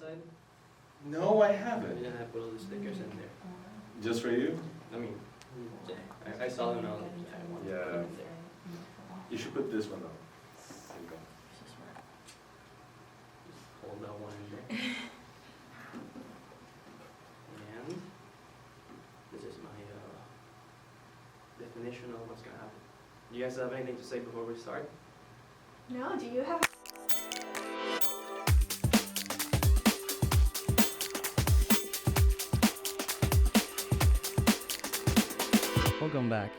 side? No, I And haven't. then I put all the stickers in there. Just for you? I mean, yeah, I saw them and I was like, yeah, I want to put them in there. You should put this one on. There you go. This is smart. Just hold that one in there. And this is my definition of what's gonna happen. Do you guys have anything to say before we start? No, do you have? Welcome back.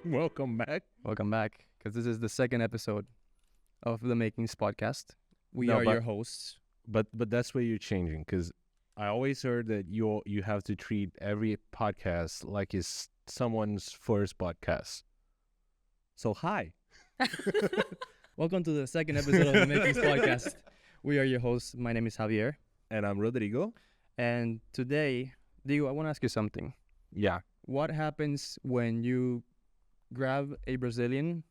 Welcome back. Welcome back, because this is the second episode of the Makings podcast. We No, are but- your hosts. But that's where you're changing, because I always heard that you have to treat every podcast like it's someone's first podcast. So hi. Welcome to the second episode of the Makings podcast. We are your hosts. My name is Javier. And I'm Rodrigo. And today, Diego, I want to ask you something. Yeah. What happens when you grab a Brazilian,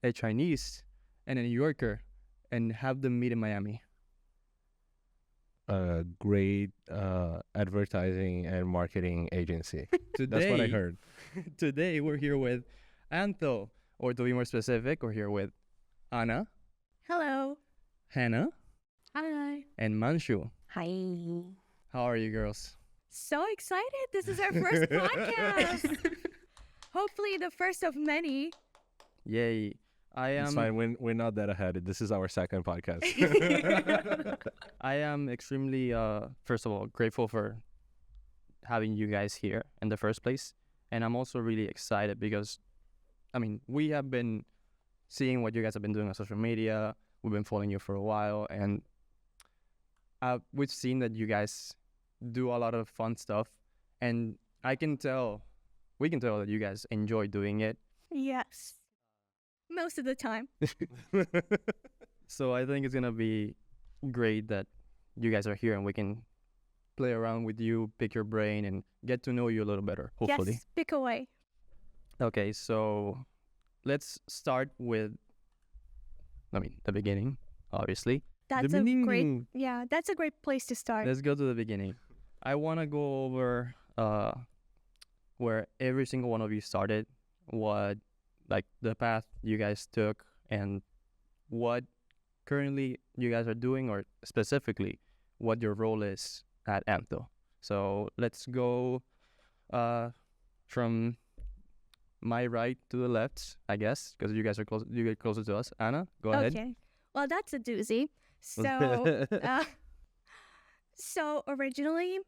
a Chinese, and a New Yorker and have them meet in Miami? A great advertising and marketing agency. That's what I heard. Today, we're here with Antho, or to be more specific, we're here with Anna, Hello. Hannah, Hi. and Manshu. Hi. How are you girls? So excited. This is our first podcast. Hopefully the first of many. Yay. I It's am fine. We're not that ahead. This is our second podcast. I am extremely first of all grateful for having you guys here in the first place. And I'm also really excited because I mean, we have been seeing what you guys have been doing on social media. We've been following you for a while, and we've seen that you guys do a lot of fun stuff, and we can tell that you guys enjoy doing it. Yes. Most of the time. So I think it's gonna be great that you guys are here and we can play around with you, pick your brain, and get to know you a little better, hopefully. Yes. Pick away. Okay, so let's start with, the beginning, obviously. That's The a great. beginning. Yeah, that's a great place to start. Let's go to the beginning. I want to go over where every single one of you started, what, like, the path you guys took, and what currently you guys are doing, or specifically what your role is at Antho. So let's go from my right to the left, I guess, because you guys are close. You get closer to us. Anna, go ahead. Okay. Well, that's a doozy. So, so originally,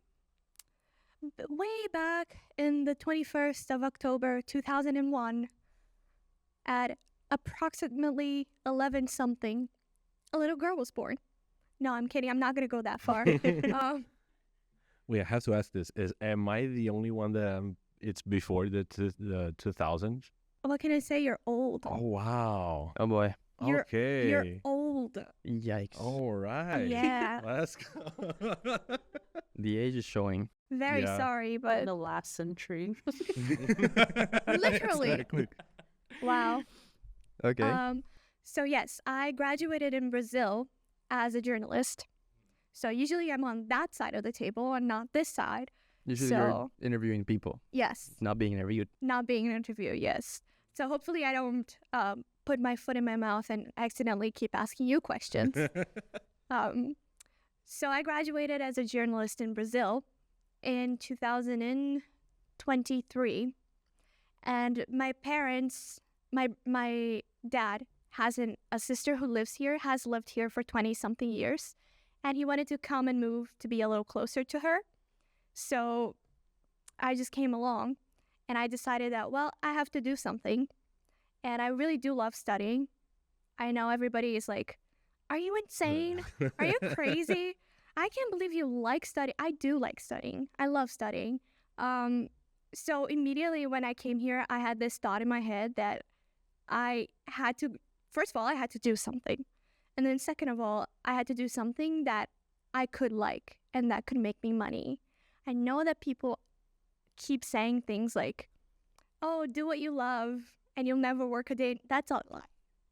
way back in the 21st of October, 2001, at approximately 11 something, a little girl was born. No, I'm kidding. I'm not going to go that far. Wait, I have to ask this. Am I the only one that it's before the 2000s? What can I say? You're old. Oh, wow. Oh boy. You're- Okay. You're old. Yikes. All right. Yeah. Let's go. The age is showing. Very Yeah. sorry, but the last century. Literally. Exactly. wow. Okay. So yes, I graduated in Brazil as a journalist. So usually I'm on that side of the table and not this side. Usually you're so- interviewing people, Yes, not being interviewed. not being an interview. Yes. So hopefully I don't put my foot in my mouth and accidentally keep asking you questions. So I graduated as a journalist in Brazil in 2023, and my parents, my dad has a sister who lives here, has lived here for 20 something years, and he wanted to come and move to be a little closer to her. So I just came along, and I decided that, well, I have to do something, and I really do love studying. I know everybody is like, are you insane? Are you crazy? I can't believe you like studying. I do like studying. I love studying. So immediately when I came here, I had this thought in my head that I had to, first of all, I had to do something. And then second of all, I had to do something that I could like and that could make me money. I know that people keep saying things like, oh, do what you love and you'll never work a day. That's a lie.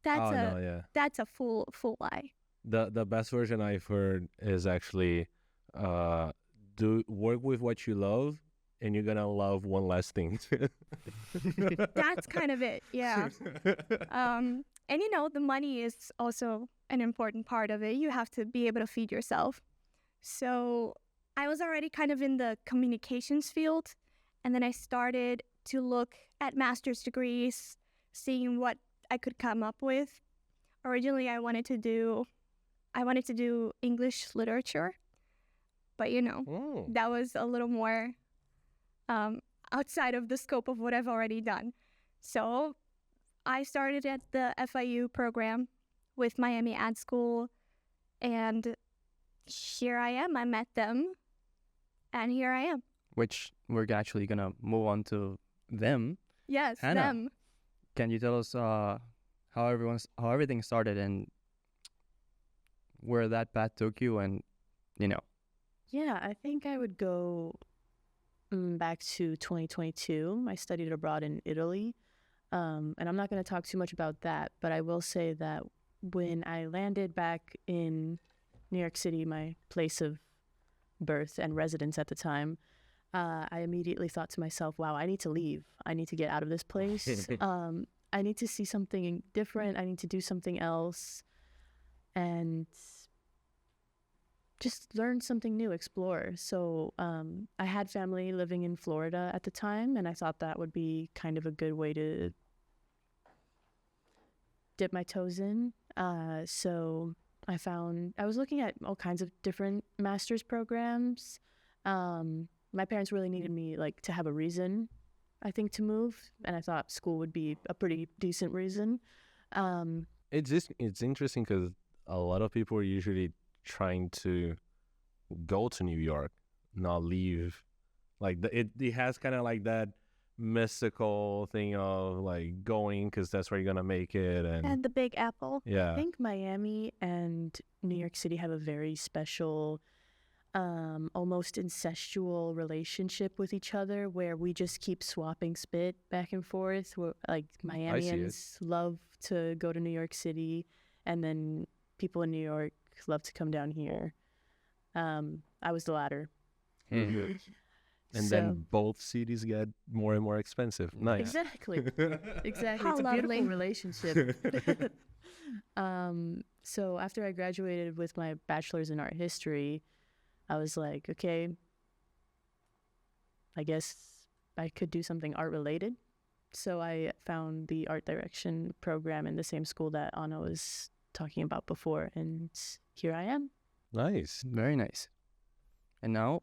That's no, yeah. that's a full lie. The best version I've heard is actually do work with what you love, and you're gonna love one less thing. That's kind of it. Yeah. And the money is also an important part of it. You have to be able to feed yourself. So I was already kind of in the communications field, and then I started to look at master's degrees, seeing what I could come up with. Originally, I wanted to do English literature, but Oh. that was a little more outside of the scope of what I've already done. So I started at the FIU program with Miami Ad School, and here I am. I met them, and here I am. Which we're actually gonna move on to them. Yes, Hannah. them. Can you tell us how everything started and where that path took you, and Yeah, I think I would go back to 2022. I studied abroad in Italy. And I'm not going to talk too much about that, but I will say that when I landed back in New York City, my place of birth and residence at the time, I immediately thought to myself, wow, I need to leave. I need to get out of this place. I need to see something different. I need to do something else and just learn something new, explore. So I had family living in Florida at the time, and I thought that would be kind of a good way to dip my toes in. So I was looking at all kinds of different master's programs. My parents really needed me to have a reason, I think, to move, and I thought school would be a pretty decent reason. It's interesting because a lot of people are usually trying to go to New York, not leave. It has kind of like that mystical thing of going because that's where you're gonna make it, And the Big Apple. yeah. I think Miami and New York City have a very special, almost incestual relationship with each other, where we just keep swapping spit back and forth. Miamians love to go to New York City, and then people in New York love to come down here. I was the latter. And So- then both cities get more and more expensive. Nice. Exactly. Exactly. How It's a lovely. beautiful relationship. So after I graduated with my bachelor's in art history, I was like, okay, I guess I could do something art related. So I found the art direction program in the same school that Anna was talking about before, and here I am. Nice. very nice. And now,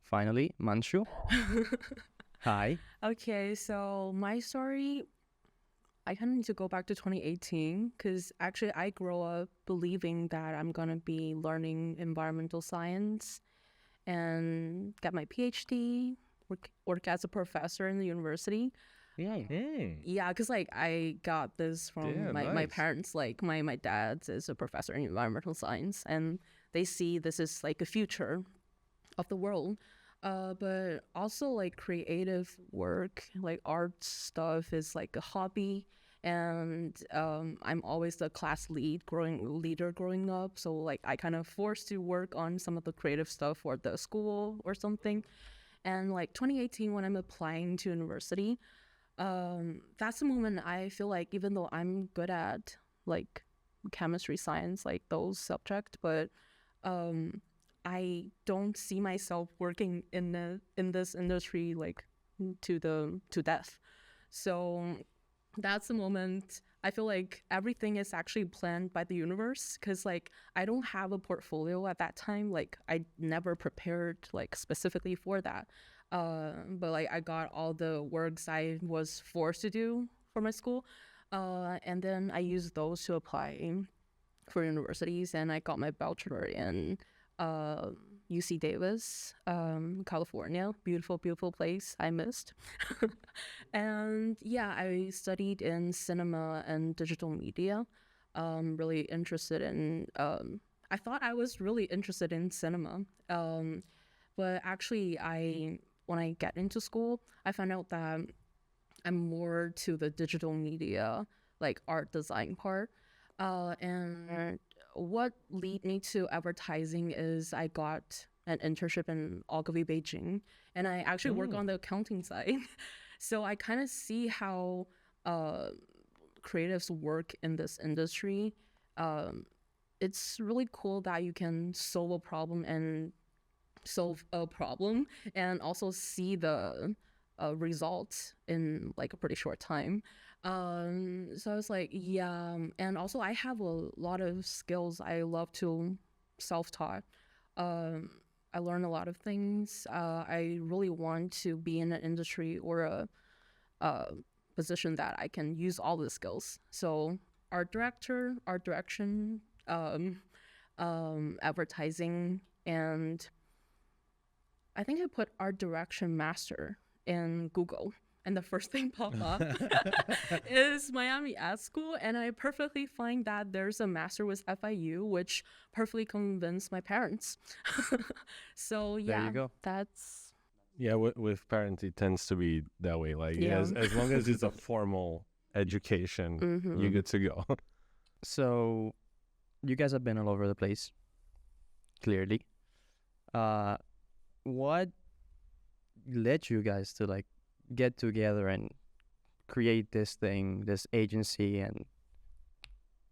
finally, Manshu. Hi. Okay, so my story, I kind of need to go back to 2018 because actually I grew up believing that I'm going to be learning environmental science and get my PhD, work as a professor in the university. Yeah, because I got this from Yeah, my nice. parents. My dad is a professor in environmental science, and they see this is a future of the world. But also creative work, art stuff is a hobby, and I'm always the class leader growing up. So I kind of forced to work on some of the creative stuff for the school or something. And 2018, when I'm applying to university, that's the moment I feel even though I'm good at chemistry, science, those subjects, but I don't see myself working in this industry to death. So that's the moment I feel everything is actually planned by the universe, because I don't have a portfolio at that time. I never prepared specifically for that. But I got all the works I was forced to do for my school, and then I used those to apply for universities, and I got my bachelor in UC Davis, California. Beautiful, beautiful place I missed. And yeah, I studied in cinema and digital media. Really interested in, I thought I was really interested in cinema. But actually when I get into school, I found out that I'm more to the digital media, art design part. And what lead me to advertising is I got an internship in Ogilvy, Beijing, and I actually work on the accounting side. So I kind of see how creatives work in this industry. It's really cool that you can solve a problem and also see the results in like a pretty short time. So I was like, yeah. And also I have a lot of skills. I love to self-taught. I learn a lot of things. I really want to be in an industry or a position that I can use all the skills. So art director, art direction, advertising, and I think I put art direction master in Google, and the first thing popped up is Miami Ad School, and I perfectly find that there's a master with FIU, which perfectly convinced my parents. So yeah, There you go. that's Yeah, with parents, it tends to be that way. Like, Yeah. as long as it's a formal education, you're good to go. So, you guys have been all over the place, clearly. What led you guys to like get together and create this thing, this agency, and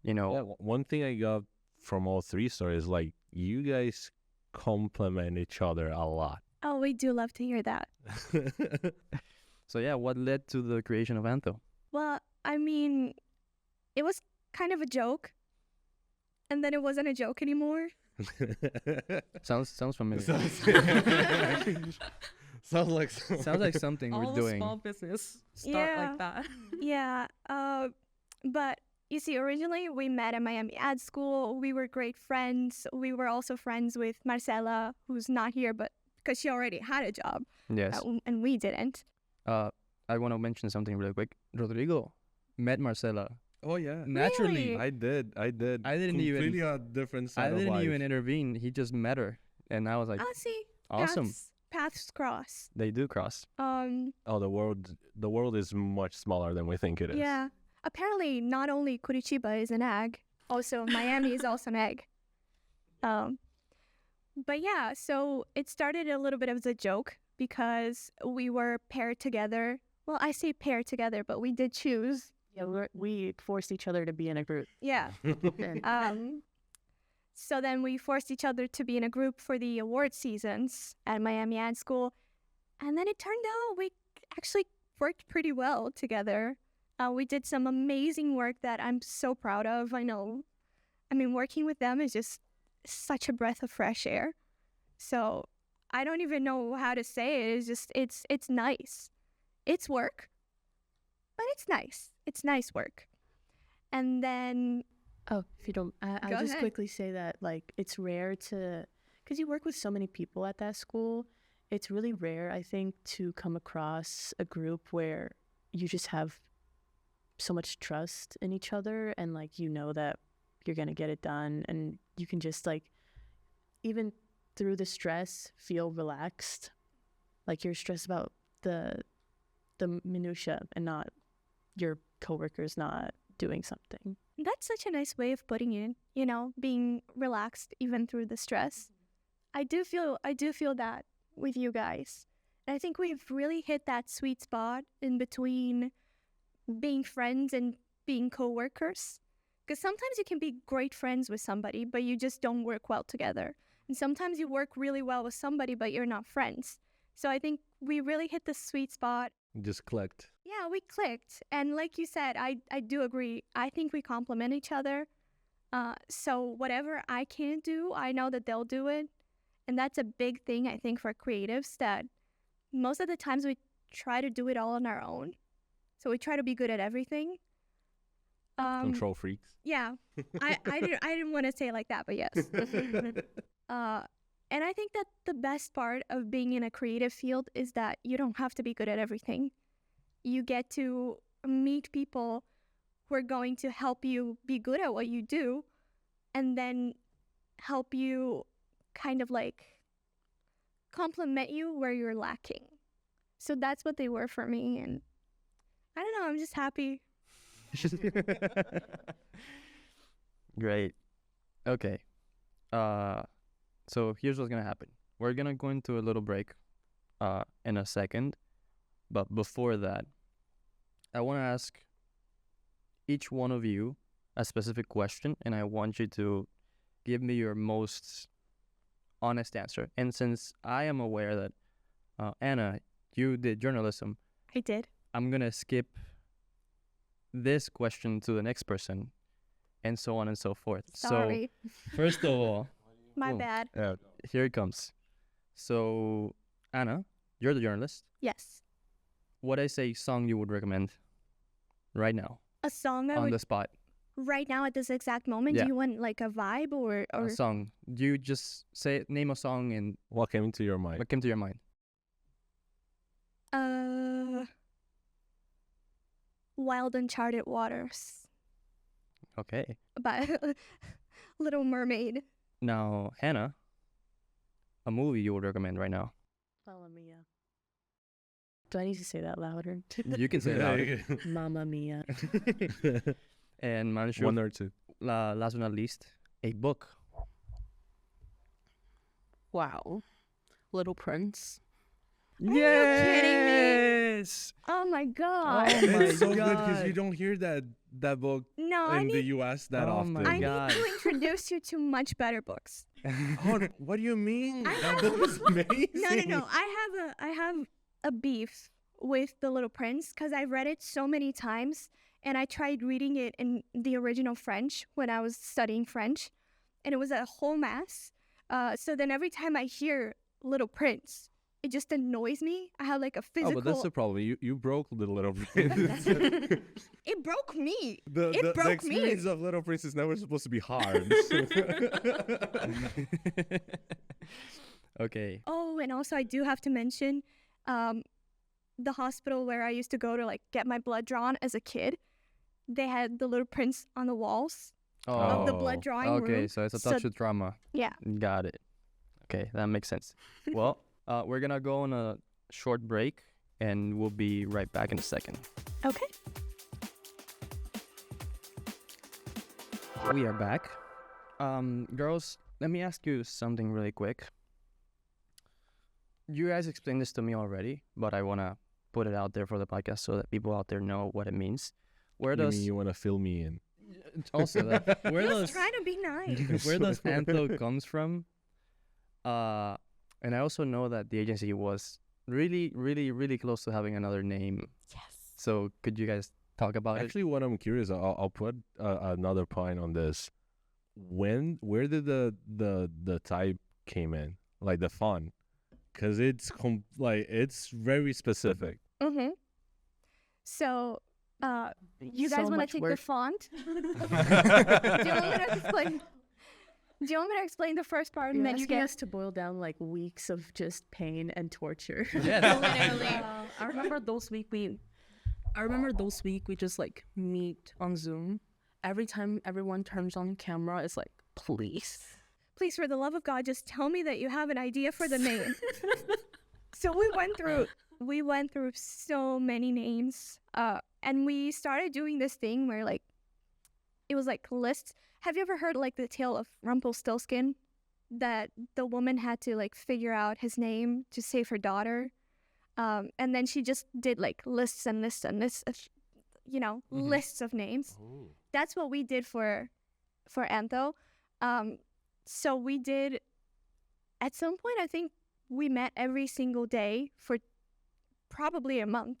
you know? Yeah, one thing I got from all three stories, like, you guys complement each other a lot. Oh, we do love to hear that. So yeah, what led to the creation of Antho? Well, I mean, it was kind of a joke, and then it wasn't a joke anymore. Sounds familiar. Sounds like Sounds like something all we're the doing. small business start Yeah. like that. Yeah. But you see, originally we met at Miami Ad School. We were great friends. We were also friends with Marcela, who's not here, but because she already had a job, Yes. and we didn't. I want to mention something really quick. Rodrigo met Marcela. Oh yeah, Naturally. Really? I did. I didn't completely even- a different I side of didn't life. even intervene. He just met her, and I was like, Oh, see, awesome. paths cross. They do cross. Oh, the world is much smaller than we think it is. Yeah. Apparently, not only Curitiba is an egg, also Miami is also an egg. But yeah, so it started a little bit as a joke because we were paired together. Well, I say paired together, but we did choose. Yeah, we forced each other to be in a group. Yeah. So then we forced each other to be in a group for the award seasons at Miami Ad School. And then it turned out we actually worked pretty well together. We did some amazing work that I'm so proud of. I mean, working with them is just such a breath of fresh air. So I don't even know how to say it. It's just, it's nice. It's work, but it's nice. It's nice work. And then Oh, if you don't, I'll Go just ahead. quickly say that, like, it's rare to, because you work with so many people at that school, it's really rare, I think, to come across a group where you just have so much trust in each other and, like, you know that you're going to get it done and you can just, like, even through the stress, feel relaxed. Like, you're stressed about the minutia and not your coworkers not doing something. that's such a nice way of putting it, being relaxed even through the stress. I do feel that with you guys. And I think we've really hit that sweet spot in between being friends and being coworkers. Because sometimes you can be great friends with somebody, but you just don't work well together. And sometimes you work really well with somebody, but you're not friends. So I think we really hit the sweet spot. Just clicked. Yeah, we clicked. And like you said, I do agree. I think we complement each other. So whatever I can't do, I know that they'll do it. And that's a big thing, I think, for creatives, that most of the times we try to do it all on our own. So we try to be good at everything. Control freaks. Yeah, I didn't want to say it like that, but yes. And I think that the best part of being in a creative field is that you don't have to be good at everything. You get to meet people who are going to help you be good at what you do and then help you kind of like compliment you where you're lacking. So that's what they were for me. And I don't know, I'm just happy. Great. Okay. So here's what's gonna happen. We're gonna go into a little break in a second, but before that, I want to ask each one of you a specific question, and I want you to give me your most honest answer. And since I am aware that Anna, you did journalism, I did. I'm gonna skip this question to the next person, and so on and so forth. Sorry. So first of all, My oh, bad. here it comes. So Anna, you're the journalist. Yes. What is a song you would recommend right now A song I on would the spot? right now at this exact moment. Yeah. Do you want like a vibe or A song. You just name a song and What came into your mind? what came to your mind. Wild Uncharted Waters Okay. by Little Mermaid. Now, Hannah, a movie you would recommend right now. Mamma Mia. Do I need to say that louder? You can say it out. Mamma Mia. And Manshu, One or two. last but not least, a book. Wow. Little Prince. Yes. Oh my god. Oh my It's so good God. because you don't hear that book No, I in the need U.S. that Oh often. my I God. need to introduce you to much better books. Oh, what do you mean? I That have- book is amazing. No. I have a beef with The Little Prince because I've read it so many times, and I tried reading it in the original French when I was studying French, and it was a whole mess. So then every time I hear Little Prince, it just annoys me. I have like a Oh, physical. but that's the problem. You broke the Little Prince. It broke me. The It broke me. experience of Little Prince is never supposed to be hard. Okay. Oh, and also I do have to mention, the hospital where I used to go to like get my blood drawn as a kid. They had The Little Prince on the walls of the blood Oh, drawing Okay, room. so it's a So- touch of drama. Yeah. Got it. Okay, that makes sense. Well, we're gonna go on a short break, and we'll be right back in a second. Okay. We are back. Girls, let me ask you something really quick. You guys explained this to me already, but I wanna put it out there for the podcast so that people out there know what it means. Where you does mean you want to fill me in? also that, where He was does trying to be nice. where does Antho comes from? And I also know that the agency was really, really, really close to having another name. Yes. So could you guys talk about it? Actually, what I'm curious, I'll put another point on this. Where did the type came in, like the font? Because it's it's very specific. Mm-hmm. So, you guys So want much to take work. the font? Do you want me to explain? Do you want me to explain the first part and You're then you asking get? us to boil down like weeks of just pain and torture. Yes. Literally. I remember those week we just like meet on Zoom. Every time everyone turns on camera, it's like, please. Please, for the love of God, just tell me that you have an idea for the name. So we went through so many names, and we started doing this thing where like it was like lists. Have you ever heard like the tale of Rumpelstiltskin, that the woman had to like figure out his name to save her daughter, and then she just did like lists and lists and lists of, lists of names. That's what we did for Antho. So we did, at some point, I think we met every single day for probably a month,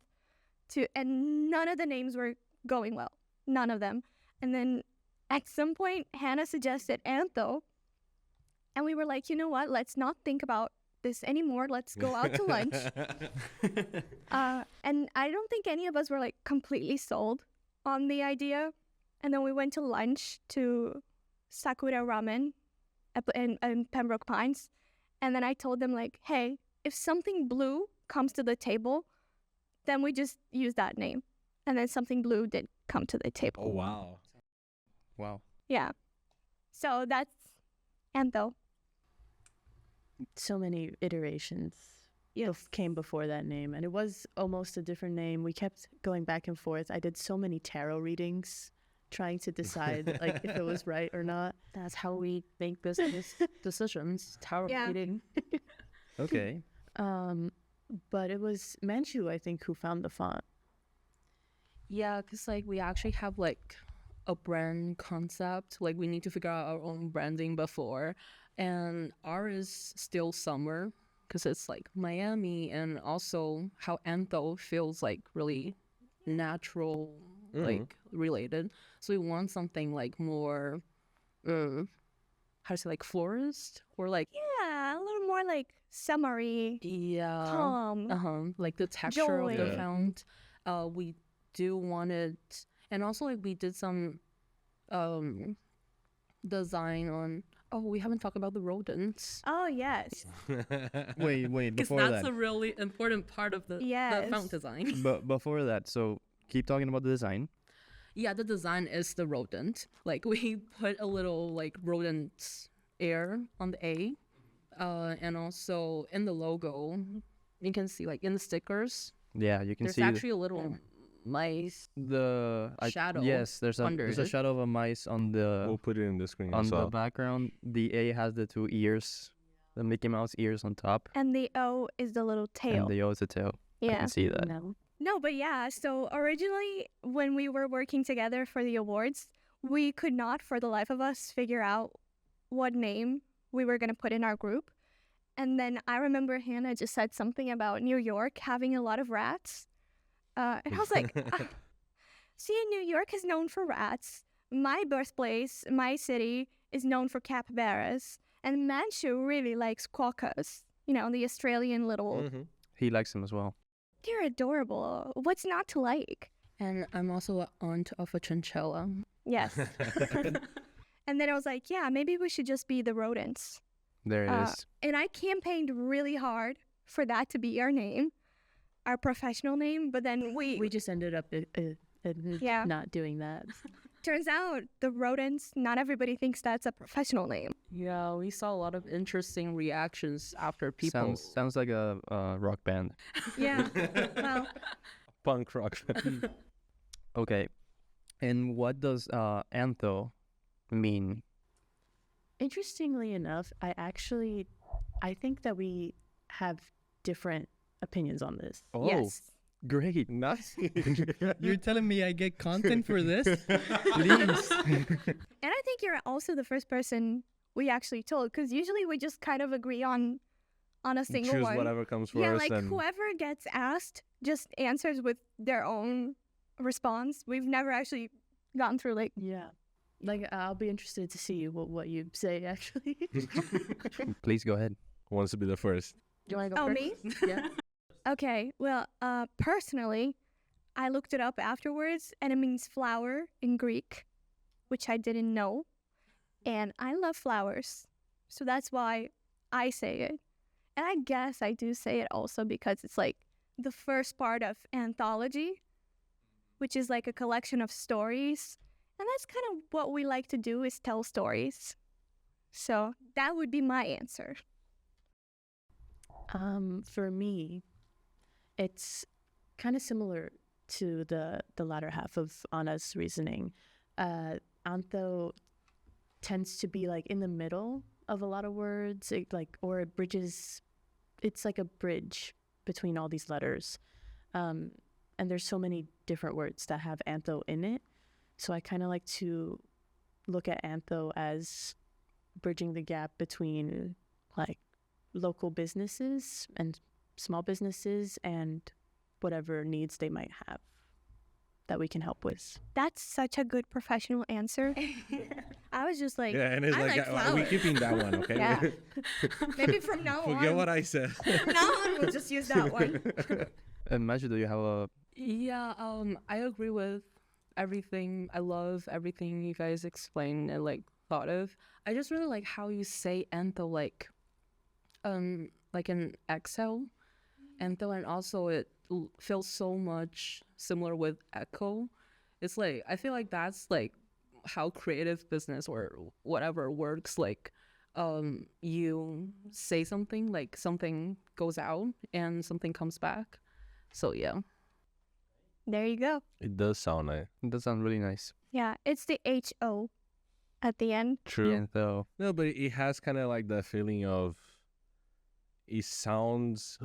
and none of the names were going well. None of them. And then at some point, Hannah suggested Antho, and we were like, you know what? Let's not think about this anymore. Let's go out to lunch. And I don't think any of us were like completely sold on the idea. And then we went to lunch to Sakura Ramen in Pembroke Pines. And then I told them like, hey, if something blue comes to the table, then we just use that name. And then something blue did come to the table. Oh wow. Wow. Yeah. So that's Antho. So many iterations came before that name, and it was almost a different name. We kept going back and forth. I did so many tarot readings trying to decide like if it was right or not. That's how we make business decisions. Tower Yeah. meeting. Okay. But it was Manshu, I think, who found the font. Yeah, because like we actually have like a brand concept. Like we need to figure out our own branding before, and ours is still summer because it's like Miami, and also how Antho feels like really natural, like related. So we want something like more, how to say, like florist or like Yeah, a little more like summery, yeah, calm. like the texture of the Joy. font. We do want it, and also like we did some design on. Oh, we haven't talked about the rodents. Oh yes, Wait, Because before that's that. a really important part of the Yes. font design. But before that, so keep talking about the design. Yeah, the design is the rodent. Like we put a little like rodent air on the A, and also in the logo, you can see like in the stickers, Yeah, you can there's see actually a little mice. Shadow Yes, there's under a it. shadow of a mice on We'll the put it in the screen on as the well. background. The A has the two ears, the Mickey Mouse ears on top, and the O is the little tail. and the O is a tail. I Yeah. can see that. No. No, but yeah, so originally when we were working together for the awards, we could not for the life of us figure out what name we were going to put in our group. And then I remember Hannah just said something about New York having a lot of rats. And I was like, see, New York is known for rats. My birthplace, my city, is known for capybaras. And Manshu really likes quokkas, you know, the Australian little. He likes them as well. They're adorable. What's not to like? And I'm also an aunt of a chinchilla. Yes. And then I was like, yeah, maybe we should just be the rodents. There it is. And I campaigned really hard for that to be our name, our professional name. But then We just ended up Yeah. not doing that. turns out the rodents, not everybody thinks that's a professional name. Yeah, we saw a lot of interesting reactions after people. Sounds like a rock band. Yeah. Well, Punk rock. Okay. And what does antho mean? Interestingly enough, I think that we have different opinions on this. Oh, yes. great. Nice. You're telling me I get content for this? Please. And I think you're also the first person we actually told, because usually we just kind of agree on a single Choose one. whatever comes first. Yeah, like and whoever gets asked just answers with their own response. We've never actually gone through like, Yeah. Like, I'll be interested to see what you say, actually. Please go ahead. Who wants to be the first? Do you want to go oh, first? me? Yeah. Okay, well, personally, I looked it up afterwards, and it means flower in Greek, which I didn't know. And I love flowers, so that's why I say it. And I guess I do say it also because it's like the first part of anthology, which is like a collection of stories. And that's kind of what we like to do, is tell stories. So that would be my answer. For me, it's kind of similar to the latter half of Anna's reasoning. Antho tends to be like in the middle of a lot of words, or it bridges. It's like a bridge between all these letters, and there's so many different words that have antho in it. So I kind of like to look at antho as bridging the gap between like local businesses and small businesses and whatever needs they might have that we can help with. That's such a good professional answer. I was just like, Yeah, and it's I like, like we flowers. keeping that one, okay? Yeah. Maybe from now on. Forget what I said. From now on, we'll just use that one. Manshu, do you have a... Yeah, I agree with everything. I love everything you guys explained and like thought of. I just really like how you say antho, like an Excel antho, and also it feels so much similar with echo. It's like, I feel like that's like how creative business or whatever works. Like you say something, like something goes out and something comes back. So yeah. There you go. It does sound nice. That sounds really nice. Yeah, it's the HO at the end. True. Yeah, so No, but it has kind of like the feeling of it sounds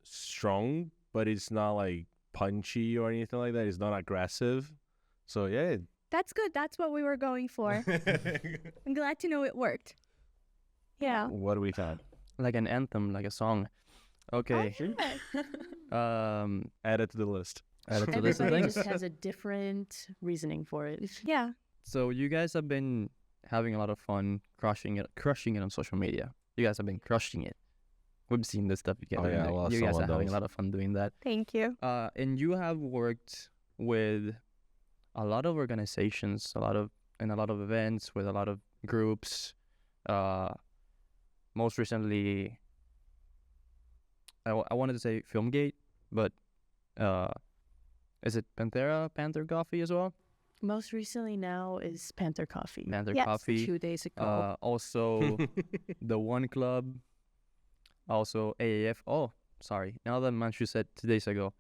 strong, but it's not like punchy or anything like that. It's not aggressive. So yeah. That's good. That's what we were going for. I'm glad to know it worked. Yeah. What do we got? like an anthem, like a song. Okay. Add it to the list. Add it to the list of Everybody things. just has a different reasoning for it. Yeah. So you guys have been having a lot of fun crushing it on social media. You guys have been crushing it. We've seen this stuff you guys. Oh, yeah, well, you guys are someone having a does. lot of fun doing that. Thank you. And you have worked with a lot of organizations, a lot of events with a lot of groups. Most recently, I wanted to say Filmgate, but is it Panther Coffee as well? Most recently now is Panther Coffee. Panther Yes. Coffee. 2 days ago. Also, the One Club. Also, AAF. Oh, sorry. Now that Manshu said 2 days ago.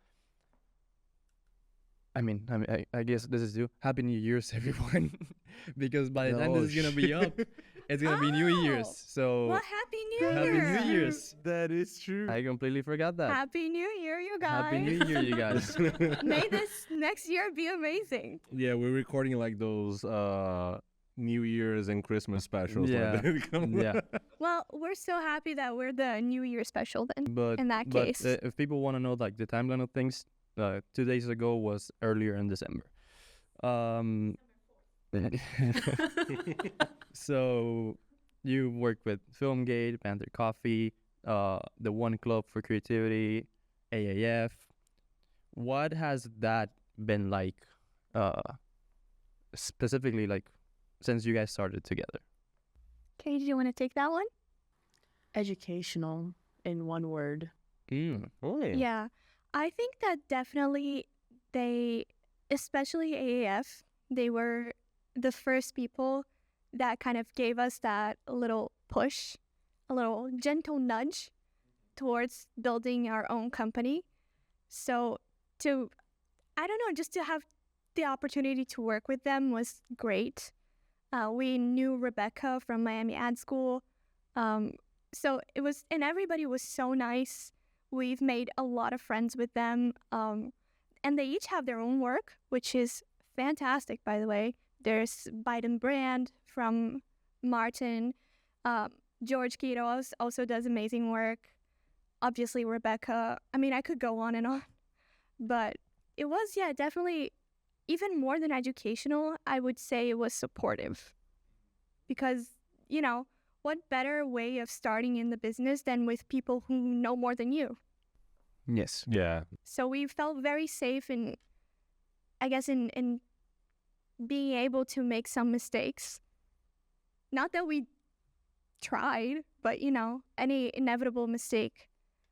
I guess this is you. Happy New Year's, everyone. Because by the time this is going to be up, it's going to be New Year's. Oh, So, well, Happy New Happy Year. New Year's. That is true. I completely forgot that. Happy New Year, you guys. Happy New Year, you guys. May this next year be amazing. Yeah, we're recording like those New Year's and Christmas specials. Yeah. Yeah. Well, we're so happy that we're the New Year special then. But, In that case. if people want to know like the timeline of things, 2 days ago was earlier in December. So you worked with Filmgate, Panther Coffee, the One Club for Creativity, AAF. What has that been like, specifically like since you guys started together? Okay, do you want to take that one? Educational in one word. Yeah. I think that definitely especially AAF, they were the first people that kind of gave us that little push, a little gentle nudge towards building our own company. So just to have the opportunity to work with them was great. We knew Rebecca from Miami Ad School. So and everybody was so nice. We've made a lot of friends with them. And they each have their own work, which is fantastic, by the way. There's Biden Brand from Martin. George Quito also does amazing work. Obviously, Rebecca. I mean, I could go on and on. But it was, definitely, even more than educational, I would say it was supportive. Because, what better way of starting in the business than with people who know more than you? Yes. Yeah. So we felt very safe in being able to make some mistakes. Not that we tried, but any inevitable mistake,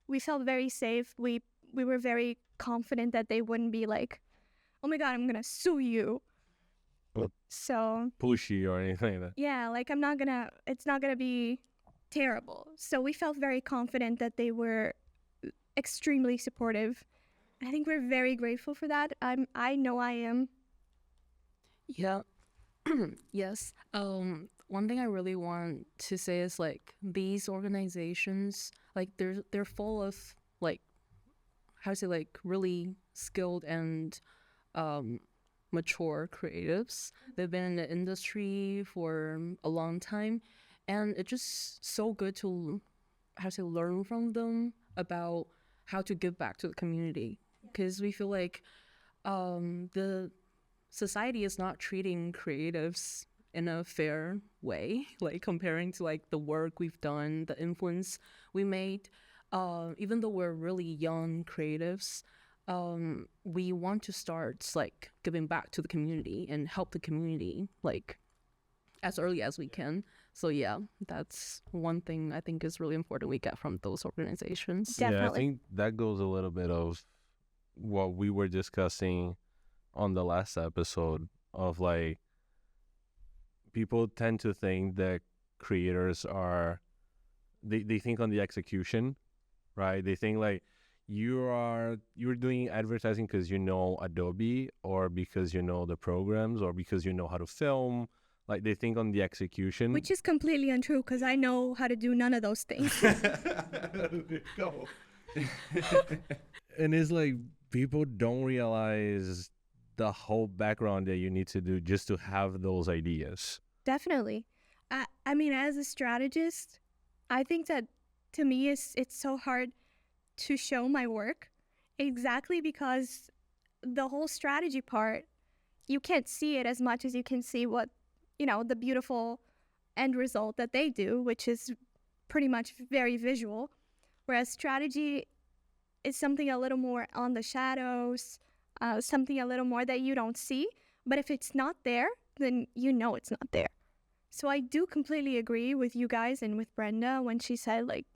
we felt very safe. We were very confident that they wouldn't be like, oh my God, I'm gonna sue you. Well, So pushy or anything like that. yeah, like it's not gonna be terrible. So we felt very confident that they were extremely supportive. I think we're very grateful for that. I know I am. Yeah. Yes. One thing I really want to say is like these organizations, like they're full of like really skilled and mature creatives. They've been in the industry for a long time, and it's just so good to learn from them about how to give back to the community, because we feel like the society is not treating creatives in a fair way, like comparing to like the work we've done, the influence we made. Even though we're really young creatives, we want to start like giving back to the community and help the community like as early as we can. So yeah, that's one thing I think is really important we get from those organizations. Yeah, I Definitely. think that goes a little bit of what we were discussing on the last episode of like people tend to think that creators are they think on the execution, right? They think like you're doing advertising because you know Adobe, or because you know the programs, or because you know how to film. Like, they think on the execution. Which is completely untrue because I know how to do none of those things. Go. And it's like people don't realize the whole background that you need to do just to have those ideas. Definitely. I mean, as a strategist, I think that to me it's so hard to show my work exactly because the whole strategy part, you can't see it as much as you can see what, the beautiful end result that they do, which is pretty much very visual. Whereas strategy is something a little more on the shadows, something a little more that you don't see. But if it's not there, then it's not there. So I do completely agree with you guys and with Brenda when she said, like,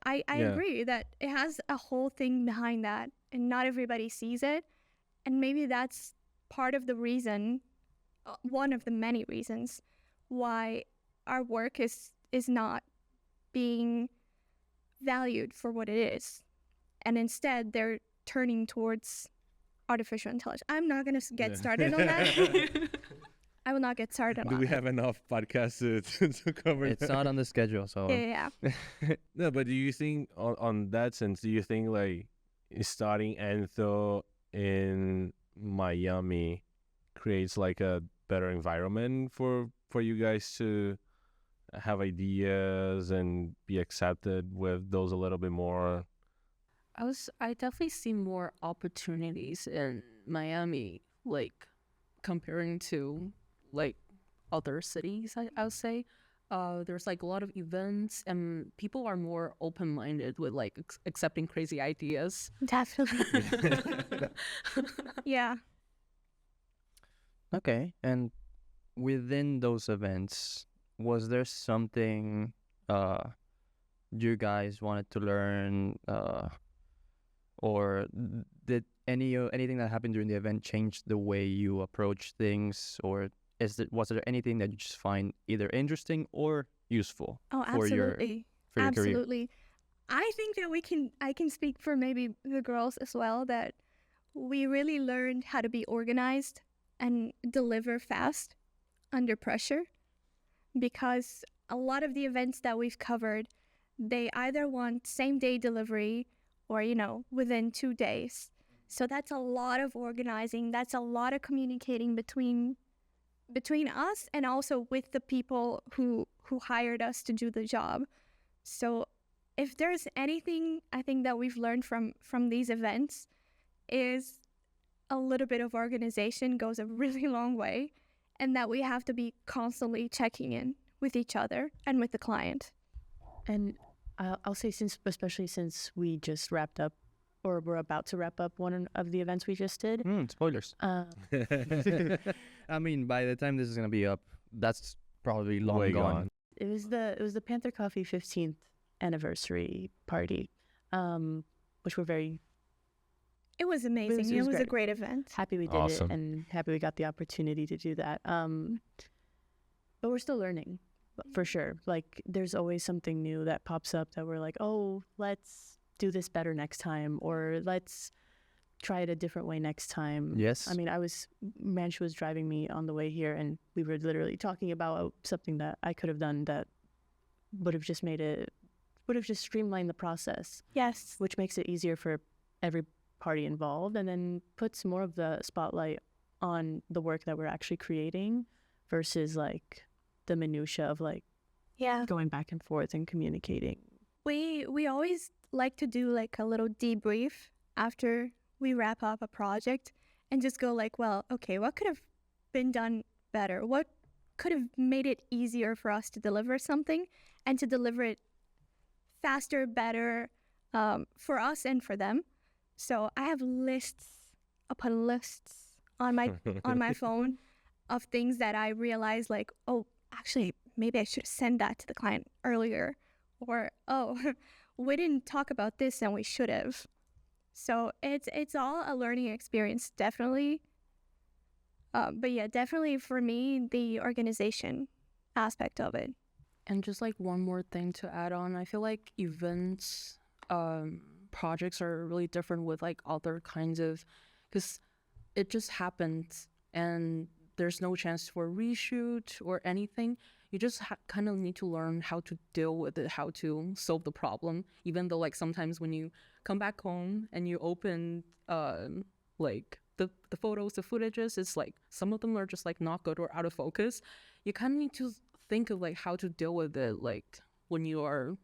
I agree that it has a whole thing behind that and not everybody sees it. And maybe that's part of the reason, one of the many reasons why our work is not being valued for what it is. And instead, they're turning towards artificial intelligence. I'm not going to get started on that. I will not get started on Do we have enough podcasts to cover It's that? not on the schedule, so Yeah. No, but do you think on that sense, do you think like starting Antho in Miami creates like a better environment for you guys to have ideas and be accepted with those a little bit more? I definitely see more opportunities in Miami, like comparing to like other cities. I would say, there's like a lot of events, and people are more open minded with like accepting crazy ideas. Definitely. Yeah. okay. And within those events, was there something you guys wanted to learn, or did anything that happened during the event change the way you approach things, or was there anything that you just find either interesting or useful Oh, for your absolutely. career? Absolutely. I think that I can speak for maybe the girls as well, that we really learned how to be organized and deliver fast under pressure, because a lot of the events that we've covered, they either want same day delivery or, within 2 days. So that's a lot of organizing. That's a lot of communicating between us and also with the people who hired us to do the job. So if there's anything I think that we've learned from these events, is a little bit of organization goes a really long way, and that we have to be constantly checking in with each other and with the client. And I'll say, especially since we just wrapped up, or we're about to wrap up one of the events we just did. Spoilers. I mean, by the time this is gonna be up, that's probably long Way gone. It was the Panther Coffee 15th anniversary party, which we're very It was amazing. It was a great event. happy we did Awesome. it, and happy we got the opportunity to do that. But we're still learning, for sure. Like, there's always something new that pops up that we're like, oh, let's do this better next time, or let's try it a different way next time. Yes. I mean, Manshu was driving me on the way here, and we were literally talking about something that I could have done that would have just streamlined the process, Yes. which makes it easier for every party involved, and then puts more of the spotlight on the work that we're actually creating versus like the minutia of like Yeah. going back and forth and communicating. We always like to do like a little debrief after we wrap up a project and just go like, well, okay, what could have been done better? What could have made it easier for us to deliver something and to deliver it faster, better, for us and for them. So I have lists upon lists on my phone of things that I realized, like, oh, actually, maybe I should send that to the client earlier, or oh, we didn't talk about this and we should have. So it's all a learning experience, definitely. But yeah, definitely for me, the organization aspect of it. And just like one more thing to add on, I feel like events projects are really different with like other kinds of, because it just happens and there's no chance for reshoot or anything. You just kind of need to learn how to deal with it, how to solve the problem. Even though like sometimes when you come back home and you open like the photos, the footages, it's like some of them are just like not good or out of focus. You kind of need to think of like how to deal with it, like when you are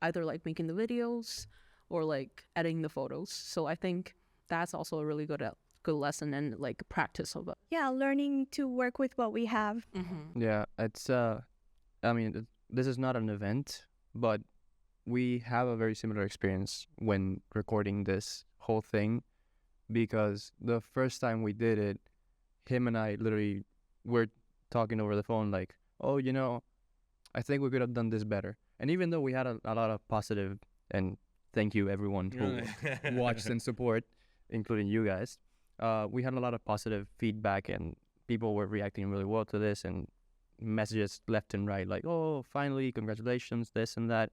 either like making the videos or like editing the photos. So I think that's also a really good lesson and like practice of it. Yeah, learning to work with what we have. Yeah, it's I mean, this is not an event, but we have a very similar experience when recording this whole thing, because the first time we did it, him and I literally were talking over the phone like, oh, you know, I think we could have done this better. And even though we had a lot of positive, and thank you everyone who watched and support, including you guys, we had a lot of positive feedback and people were reacting really well to this, and messages left and right like, oh, finally, congratulations, this and that.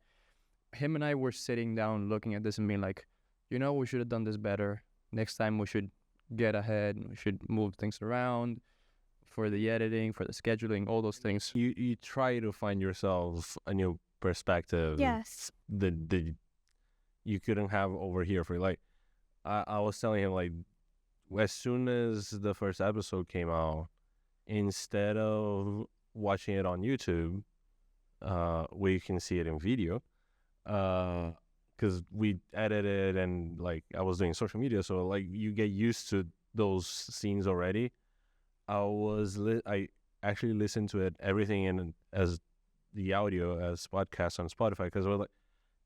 Him and I were sitting down looking at this and being like, you know, we should have done this better. Next time we should get ahead, we should move things around for the editing, for the scheduling, all those things. You try to find yourself a new perspective. Yes. The you couldn't have over here for like I was telling him like, as soon as the first episode came out, instead of watching it on YouTube, where you can see it in video, because we edited and like I was doing social media, so like you get used to those scenes already. I actually listened to it everything in as the audio as podcast on Spotify, because I was like,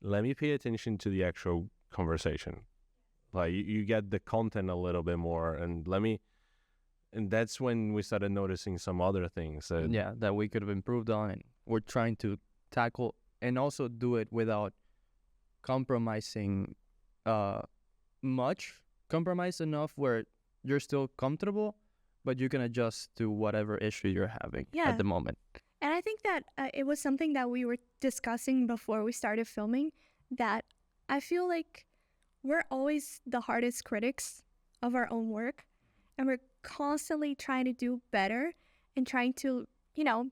let me pay attention to the actual conversation. Like you get the content a little bit more, and that's when we started noticing some other things that we could have improved on, and we're trying to tackle and also do it without compromising much. Compromise enough where you're still comfortable, but you can adjust to whatever issue you're having at the moment. And I think that it was something that we were discussing before we started filming, that I feel like we're always the hardest critics of our own work, and we're constantly trying to do better and trying to, you know,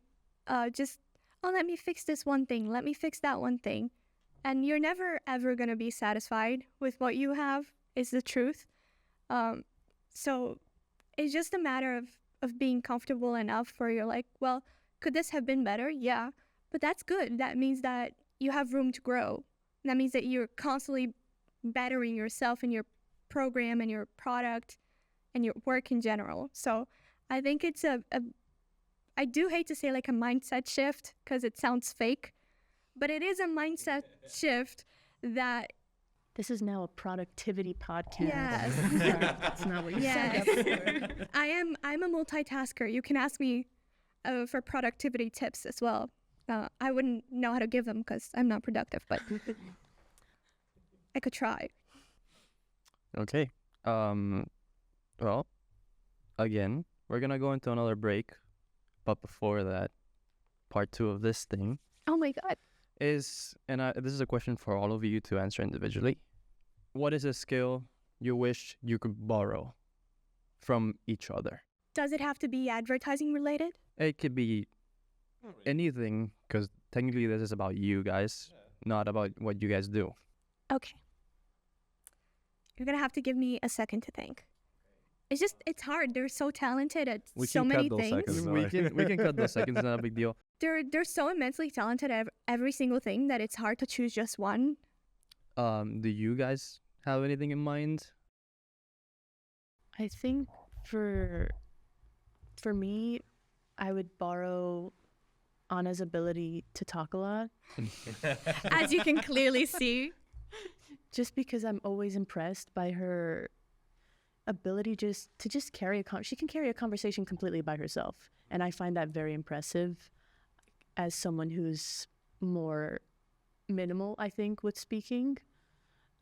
just, oh, let me fix this one thing, let me fix that one thing. And you're never, ever going to be satisfied with what you have, is the truth. So it's just a matter of being comfortable enough where you're like, well, could this have been better? Yeah, but that's good. That means that you have room to grow. That means that you're constantly bettering yourself and your program and your product and your work in general. So I think it's I do hate to say like a mindset shift because it sounds fake, but it is a mindset shift that... This is now a productivity podcast. Yes. That's not what you said before. I'm a multitasker. You can ask me for productivity tips as well. I wouldn't know how to give them because I'm not productive, but I could try. Okay. Well, again, we're gonna go into another break, but before that, part 2 of this thing Oh my God. is, and this is a question for all of you to answer individually. What is a skill you wish you could borrow from each other? Does it have to be advertising related? It could be anything, because technically this is about you guys, not about what you guys do. Okay. You're going to have to give me a second to think. It's hard. They're so talented at We so can many cut those things. seconds. We can cut those seconds, not a big deal. They're so immensely talented at every single thing that it's hard to choose just one. Do you guys have anything in mind? I think for me, I would borrow Anna's ability to talk a lot. As you can clearly see. Just because I'm always impressed by her ability to carry she can carry a conversation completely by herself, and I find that very impressive as someone who's more minimal, I think, with speaking.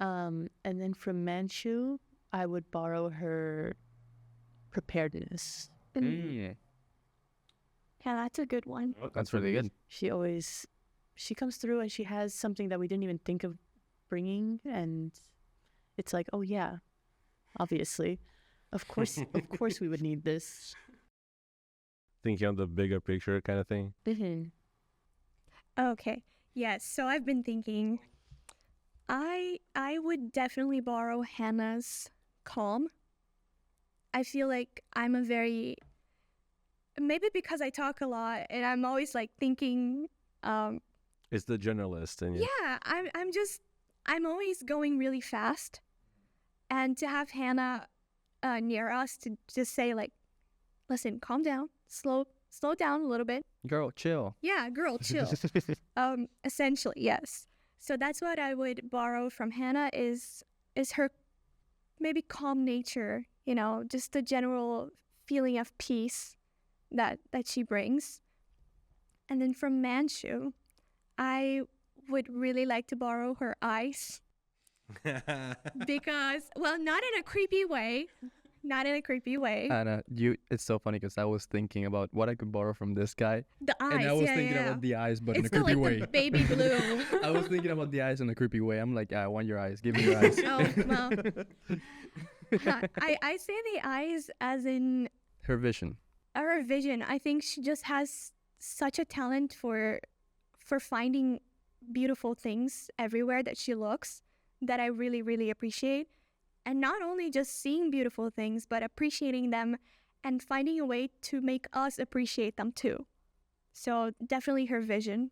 And then from Manshu, I would borrow her preparedness. Yeah, that's a good one. That's really good. She comes through and she has something that we didn't even think of bringing, and it's like, oh yeah, obviously, of course we would need this. Thinking of the bigger picture kind of thing. Okay. Yes. So I've been thinking I would definitely borrow Hannah's calm. I feel like I'm a very, maybe because I talk a lot and I'm always like thinking, It's the journalist in you. yeah, I'm always going really fast. And to have Hannah near us to just say like, listen, calm down, slow down a little bit. Girl, chill. Yeah, girl, chill. Essentially, yes. So that's what I would borrow from Hannah is her maybe calm nature, you know, just the general feeling of peace that she brings. And then from Manshu, I would really like to borrow her eyes because, well, not in a creepy way. Not in a creepy way. And it's so funny because I was thinking about what I could borrow from this guy. The eyes, And I was yeah, thinking yeah. about the eyes, but It's in a still creepy like way. the baby blue. I was thinking about the eyes in a creepy way. I'm like, I want your eyes. Give me your eyes. Oh, well. I say the eyes as in Her vision. her vision. I think she just has such a talent for finding beautiful things everywhere that she looks that I really, really appreciate. And not only just seeing beautiful things, but appreciating them and finding a way to make us appreciate them too. So definitely her vision.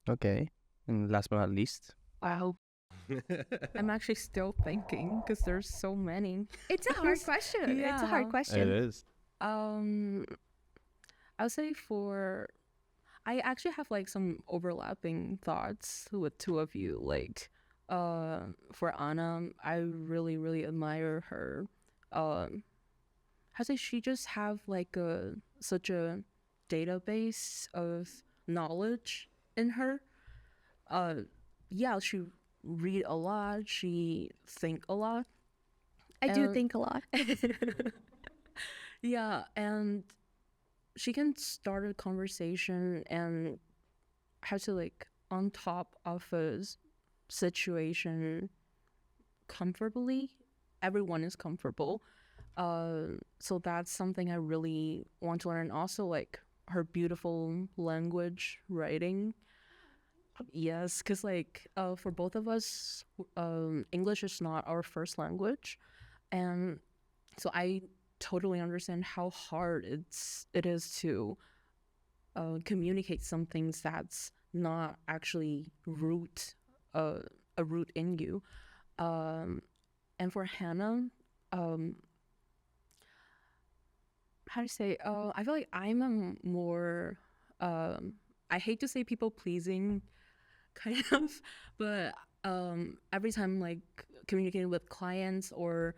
Okay. And last but not least. Wow. I'm actually still thinking because there's so many. It's a hard question. It's a hard Yeah. question. It is. I would say I actually have like some overlapping thoughts with two of you. Like, for Anna, I really, really admire her. How say she just have like such a database of knowledge in her. Yeah, she read a lot. She think a lot. I do think a lot. Yeah, and she can start a conversation and have to like on top of a situation comfortably. Everyone is comfortable. So that's something I really want to learn. Also, like her beautiful language writing. Yes, because like for both of us, English is not our first language, and so I totally understand how hard it is to communicate some things that's not actually a root in you. And for Hannah, how to say? I feel like I'm a more I hate to say people pleasing kind of, but every time like communicating with clients or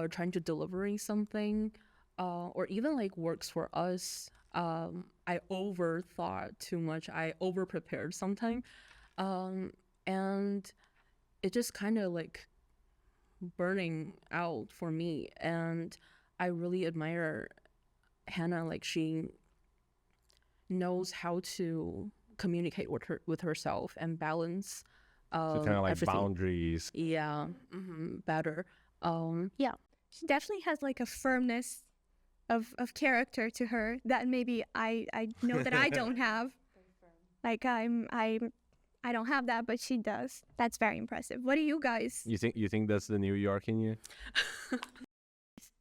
trying to deliver something, or even like works for us, I overthought too much. I over prepared sometimes, and it just kind of like burning out for me. And I really admire Hannah. Like she knows how to communicate with herself and balance So kind of like everything. boundaries. Yeah, better. Yeah, she definitely has like a firmness of character to her that maybe I know that I don't have. Like I don't have that, but she does. That's very impressive. What do you guys? You think that's the New York in you?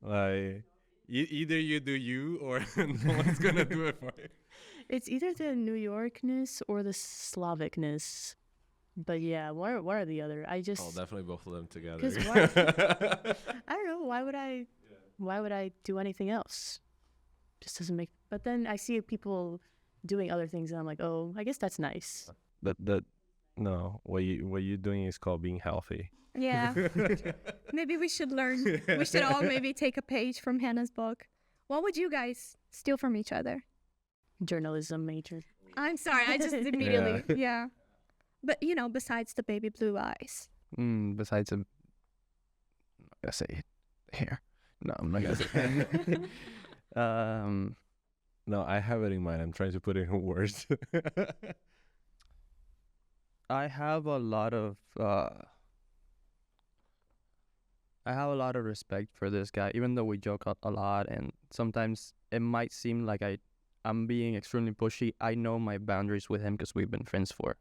Like either you do you or no one's gonna do it for you. It's either the New Yorkness or the Slavicness. But yeah, one or the other. I just Oh, definitely both of them together. 'Cause I don't know, why would I do anything else? Just doesn't make. But then I see people doing other things and I'm like, "Oh, I guess that's nice." No, what you're doing is called being healthy. Yeah, maybe we should learn. We should all maybe take a page from Hannah's book. What would you guys steal from each other? Journalism major. I'm sorry, I just immediately yeah. But you know, besides the baby blue eyes. Besides I'm not gonna say it here. No, I'm not gonna say it. No, I have it in mind. I'm trying to put it in words. I have a lot of I have a lot of respect for this guy, even though we joke a lot, and sometimes it might seem like I'm being extremely pushy. I know my boundaries with him because we've been friends for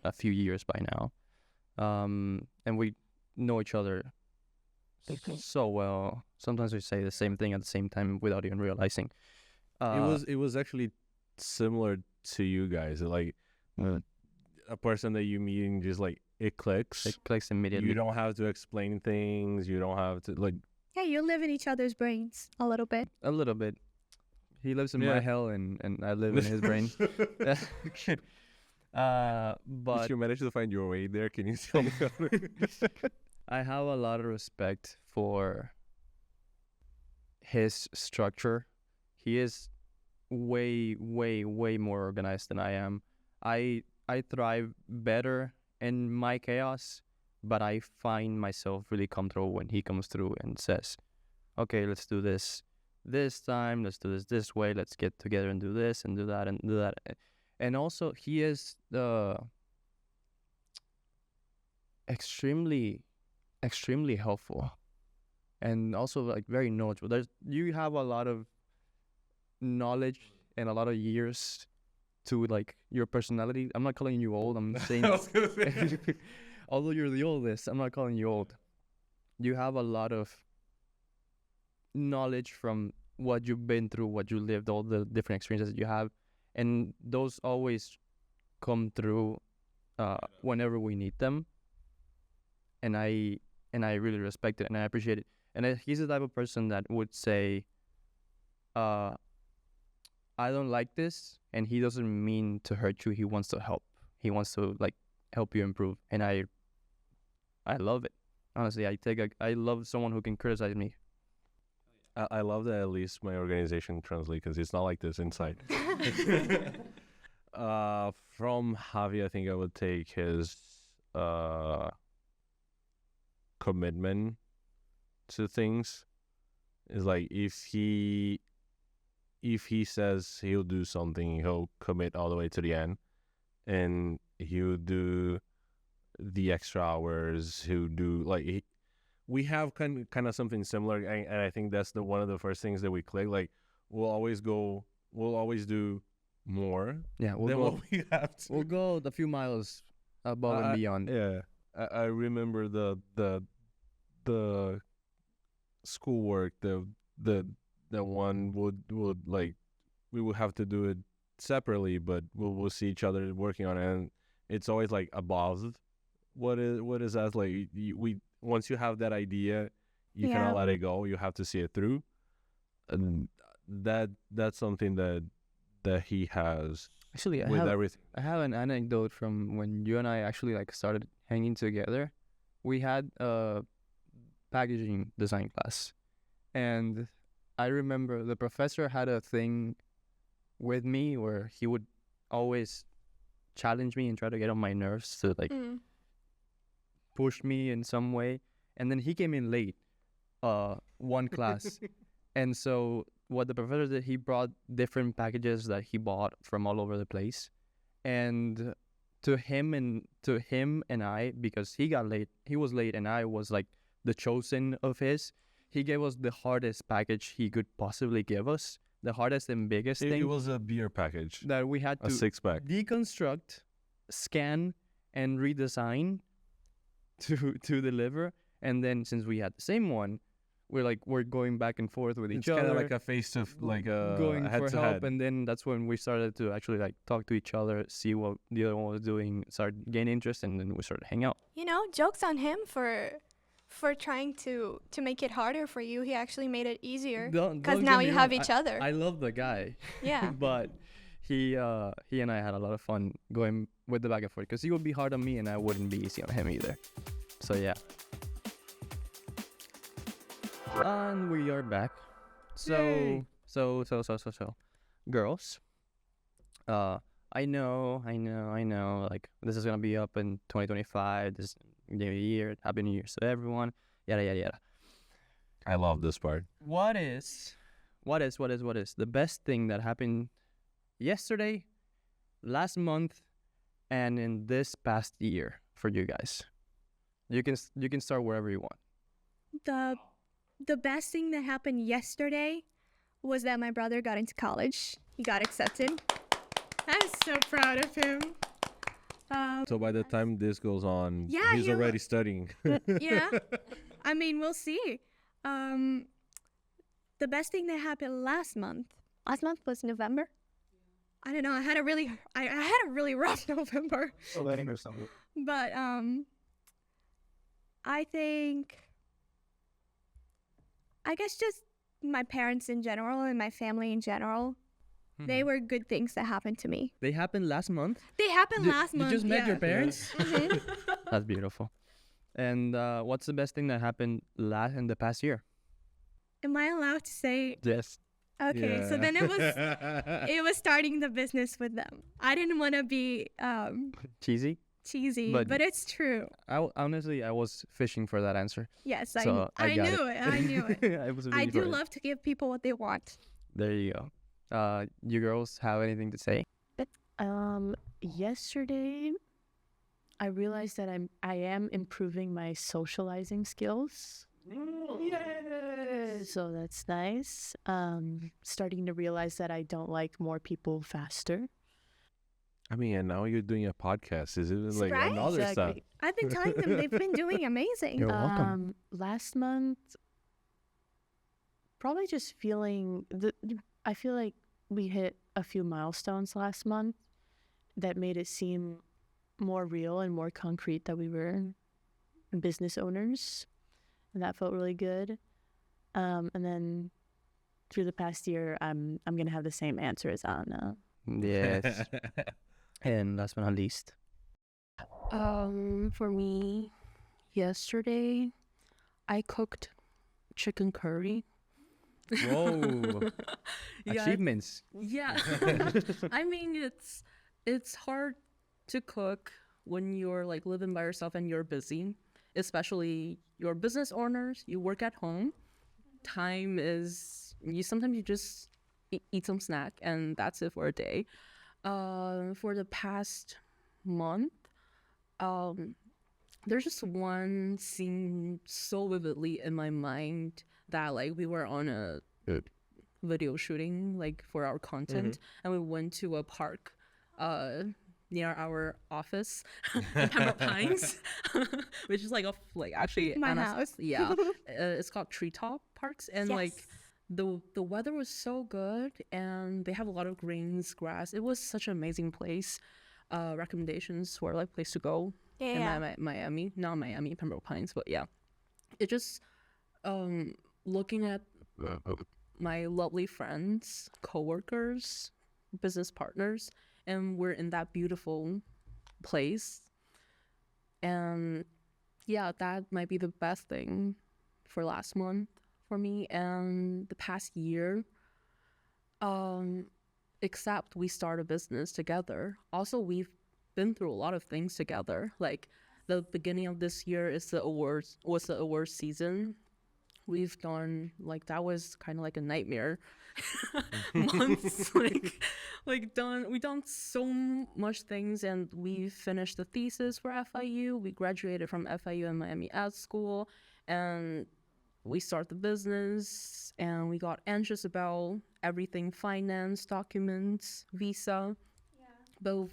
a few years by now, and we know each other so well. Sometimes we say the same thing at the same time without even realizing. It was actually similar to you guys. Like a person that you meet and just like it clicks. It clicks immediately. You don't have to explain things. You don't have to like. Yeah, you live in each other's brains a little bit. A little bit. He lives in Yeah. my hell, and I live in his brain. But Did you manage to find your way there? Can you tell me? I have a lot of respect for his structure. He is way, way, way more organized than I am. I thrive better in my chaos, but I find myself really comfortable when he comes through and says, okay, let's do this time, let's do this way, let's get together and do this and do that and do that. And also he is extremely helpful and also like very knowledgeable. You have a lot of knowledge and a lot of years to like your personality. I'm not calling you old, I'm saying I was gonna say. although you're the oldest, I'm not calling you old. You have a lot of knowledge from what you've been through, what you lived, all the different experiences that you have, and those always come through whenever we need them. And I really respect it and I appreciate it. And he's the type of person that would say, I don't like this, and he doesn't mean to hurt you. He wants to help. He wants to like help you improve, and I love it. Honestly, I love someone who can criticize me. I love that at least my organization translates because it's not like this inside. From Javi, I think I would take his commitment to things. Is like if he says he'll do something, he'll commit all the way to the end, and he'll do the extra hours. He'll do like we have kind of something similar, and I think that's one of the first things that we click. Like we'll always do more Yeah, than what we have to. we'll go the few miles above and beyond. Yeah, I remember the schoolwork, the one would like we would have to do it separately, but we'll see each other working on it, and it's always like above what is that like we once you have that idea, you cannot let it go. You have to see it through, and that's something that he has Actually, with everything. I have an anecdote from when you and I actually like started hanging together. We had a packaging design class, and I remember the professor had a thing with me where he would always challenge me and try to get on my nerves to like push me in some way. And then he came in late, one class. And so what the professor did, he brought different packages that he bought from all over the place. And to him and I, because he was late and I was like the chosen of his, he gave us the hardest package he could possibly give us, the hardest and biggest thing. It was a beer package, that we had a to 6-pack. deconstruct, scan, and redesign to deliver. And then since we had the same one, we're going back and forth with each It's kind other. of like a face to Going head for to help, head. and then that's when we started to actually like talk to each other, see what the other one was doing, start gain interest, and then we started to hang out. You know, jokes on him for trying to make it harder for you. He actually made it easier Don't because get now me you wrong, have each other. I love the guy. Yeah. But he and I had a lot of fun going with the back and forth because he would be hard on me and I wouldn't be easy on him either. So yeah. And we are back. So girls. I know. Like this is gonna be up in 2025. This new year. Happy New Year to everyone. Yada yada yada. I love this part. What is the best thing that happened yesterday, last month, and in this past year for you guys? You can start wherever you want. The best thing that happened yesterday was that my brother got into college. He got accepted. I'm so proud of him. So by the time this goes on, Yeah, he's he will- already studying. Yeah. I mean, we'll see. The best thing that happened last month was November. I don't know. I had a really rough November. But I guess just my parents in general and my family in general, they were good things that happened to me. They happened last month. They happened last You month. just met yeah. your parents. Mhm. That's beautiful. And what's the best thing that happened in the past year? Am I allowed to say? Yes. Okay, so then it was starting the business with them. I didn't want to be Cheesy. cheesy, But- but it's true. Honestly, I was fishing for that answer. Yes, So I I got knew it. I knew it. I was I rooting do for it. love to give people what they want. There you go. You girls have anything to say? Yesterday, I realized that I am improving my socializing skills. So that's nice. Starting to realize that I don't like more people faster. I mean, and now you're doing a podcast. Is it like Right? another stuff? Exactly. I've been telling them they've been doing amazing. You're welcome. Last month, probably just feeling I feel like we hit a few milestones last month that made it seem more real and more concrete that we were business owners, and that felt really good. And then through the past year, I'm gonna have the same answer as Anna. Yes. And last but not least, For me, yesterday, I cooked chicken curry. whoa, Yeah, achievements. yeah. I mean, it's hard to cook when you're like living by yourself and you're busy, especially your business owners. You work at home. Time is sometimes you just eat some snack and that's it for a day. For the past month, there's just one scene so vividly in my mind that like we were on a video shooting like for our content and we went to a park near our office in Pembroke Pines, which is like actually My Anna's- house. Yeah, it's called Treetop Parks, and like Yes. the weather was so good, and they have a lot of greens, grass. It was such an amazing place. Recommendations for like place to go in Miami, not Miami, Pembroke Pines, but yeah, it just looking at my lovely friends, coworkers, business partners, and we're in that beautiful place. And yeah, that might be the best thing for last month for me and the past year. Except we start a business together. Also, we've been through a lot of things together. Like the beginning of this year was the awards season. We've done like that was kind of like a nightmare months. We've done so much things, and we finished the thesis for FIU. We graduated from FIU and Miami Ed School, and we start the business, and we got anxious about everything: finance, documents, visa. Yeah. But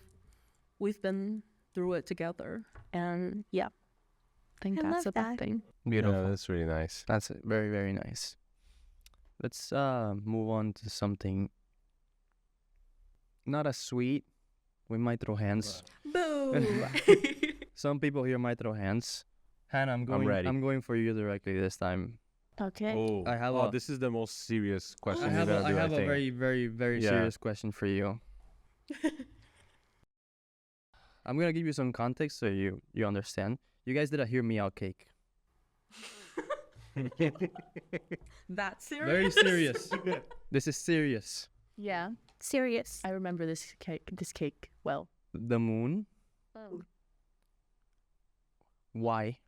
we've been through it together, and yeah, I think I that's love a big that. thing. Beautiful. Yeah, that's really nice. That's very, very nice. Let's move on to something not as sweet. We might throw hands. Boo. Some people here might throw hands. Hannah, I'm ready. going for you directly this time. Okay. Oh, I have this is the most serious question. I you're have gonna do, a think. very, very, very Yeah. serious question for you. I'm gonna give you some context so you understand. You guys did a hear me out cake. That's serious. Very serious. This is serious. Yeah, Serious. I remember this cake well. The moon. Oh. Why?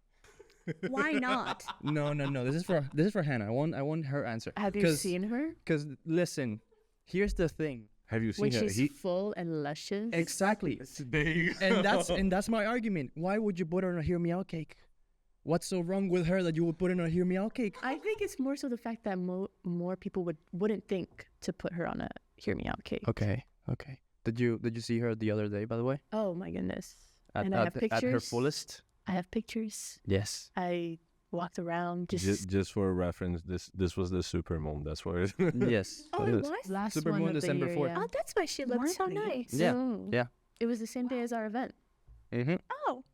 Why not? No. This is for Hannah. I want her answer. Have you seen her? Because listen, here's the thing. Have you seen When her? she's full and luscious. Exactly. There you go. And that's my argument. Why would you put her on a hear me out cake? What's so wrong with her that you would put in a hear me out cake? I think it's more so the fact that more people wouldn't think to put her on a hear me out cake. Okay. Did you see her the other day, by the way? Oh my goodness. At, And I have at her pictures. fullest? I have pictures. Yes. I walked around Just for reference, this was the super moon. That's what it is. Yes. Oh, it it is. was? last Super one Moon, of the December year, 4th. yeah. Oh, that's why she looked so nice. Yeah. Mm. Yeah. It was the same day as our event. Mm-hmm. Oh,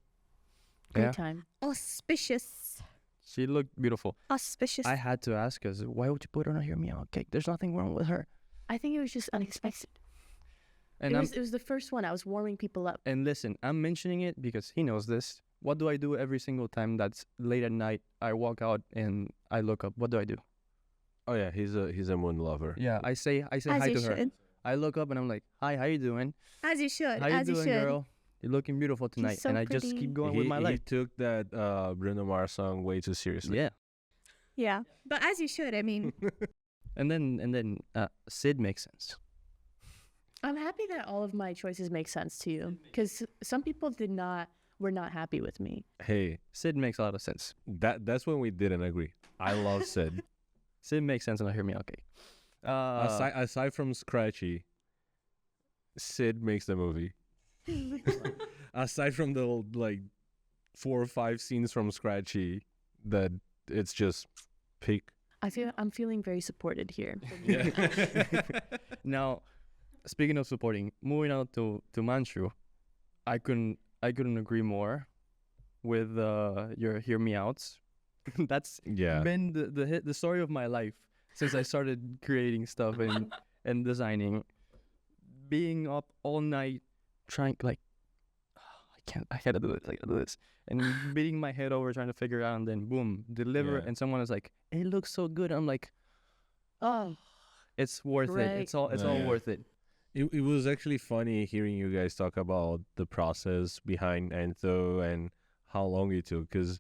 Great Yeah. time. auspicious. She looked beautiful. Auspicious. I had to ask us, why would you put her on a hear me out cake? There's nothing wrong with her. I think it was just unexpected. And It was the first one. I was warming people up. and listen, I'm mentioning it because he knows this. What do I do every single time that's late at night? I walk out and I look up. What do I do? Oh yeah, he's a moon lover. Yeah, I say As hi you to her. should. I look up and I'm like, hi, how you doing? As you should. How you As you doing, should. girl? You're looking beautiful tonight. so and I just pretty. keep going he, with my he life. took that Bruno Mars song way too seriously. Yeah. Yeah. But as you should. I mean, And then Sid makes sense. I'm happy that all of my choices make sense to you, because some people were not happy with me. Hey, Sid makes a lot of sense. that's when we didn't agree. I love Sid. Sid makes sense on a hear me out cake. aside from Scratchy, Sid makes the movie. Aside from the like 4 or 5 scenes from Scratchy, that it's just peak. I'm feeling very supported here. Now, speaking of supporting, moving on to Manshu, I couldn't agree more with your hear me outs. That's Yeah. been the story of my life since I started creating stuff and designing. Being up all night trying like I gotta do this and beating my head over trying to figure it out, and then boom, deliver it, Yeah. and someone is like, it looks so good. I'm like, Oh, it's worth it. Right. It's all Yeah. worth it. It was actually funny hearing you guys talk about the process behind Antho and how long it took, because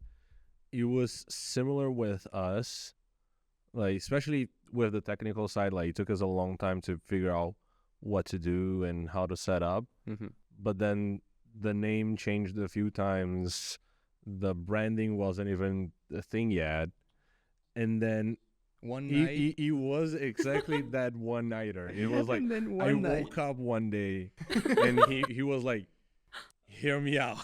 it was similar with us, like especially with the technical side. Like it took us a long time to figure out what to do and how to set up. Mm-hmm. But then the name changed a few times. The branding wasn't even a thing yet, and then One night, he was exactly that one nighter. It was like and then I one night. woke up one day and he was like, "Hear me out."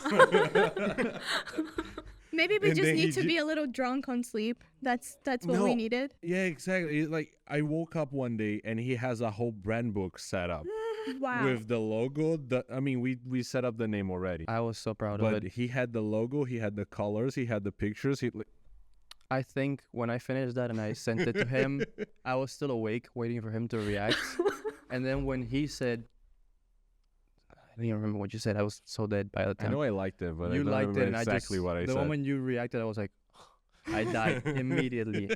maybe we And just then need he to be a little drunk on sleep. That's what we No. needed. Yeah, exactly. Like I woke up one day and he has a whole brand book set up Wow. with the logo. We set up the name already, I was so proud but of it. he had the logo, he had the colors, he had the pictures. I think when I finished that and I sent it to him, I was still awake waiting for him to react. And then when he said, I don't even remember what you said. I was so dead by the I time. know I liked it, but You I don't liked remember it, and exactly what I the said. moment you reacted, I was like, I died immediately.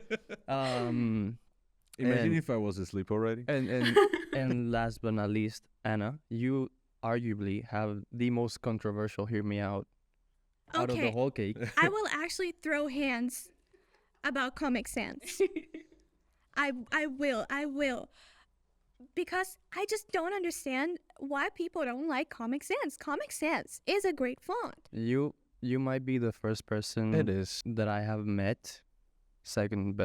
Imagine and- if I was asleep already. And last but not least, Anna, you arguably have the most controversial hear me out of the Okay. whole cake. I will actually throw hands about Comic Sans. I will. Because I just don't understand why people don't like Comic Sans. Comic Sans is a great font. You might be the first person It is. that I have met, second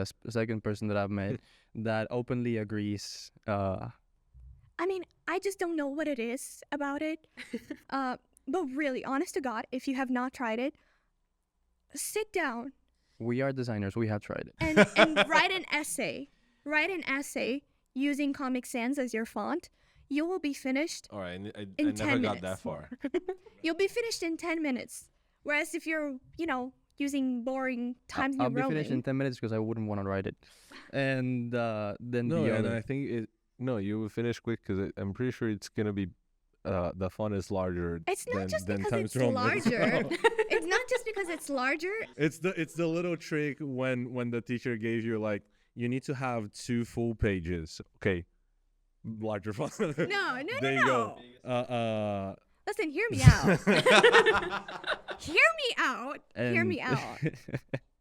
person that I've met that openly agrees. I mean, I just don't know what it is about it. But really, honest to God, if you have not tried it, sit down We are designers. We have tried it. and write an essay. Write an essay using Comic Sans as your font. You will be finished. All right, I In never 10 got that minutes. far. You'll be finished in 10 minutes. Whereas if you're, using boring Times New I'll be finished in Roman. 10 minutes because I wouldn't want to write it. And then No, the and other. I think you will finish quick because I'm pretty sure it's gonna be the font is larger. It's not than, just than because Times it's Roman. larger. It's not just because it's larger. It's the little trick when the teacher gave you like you need to have 2 full pages. Okay, larger font. No. There you go. Listen, hear me out. Hear me out. Hear me out.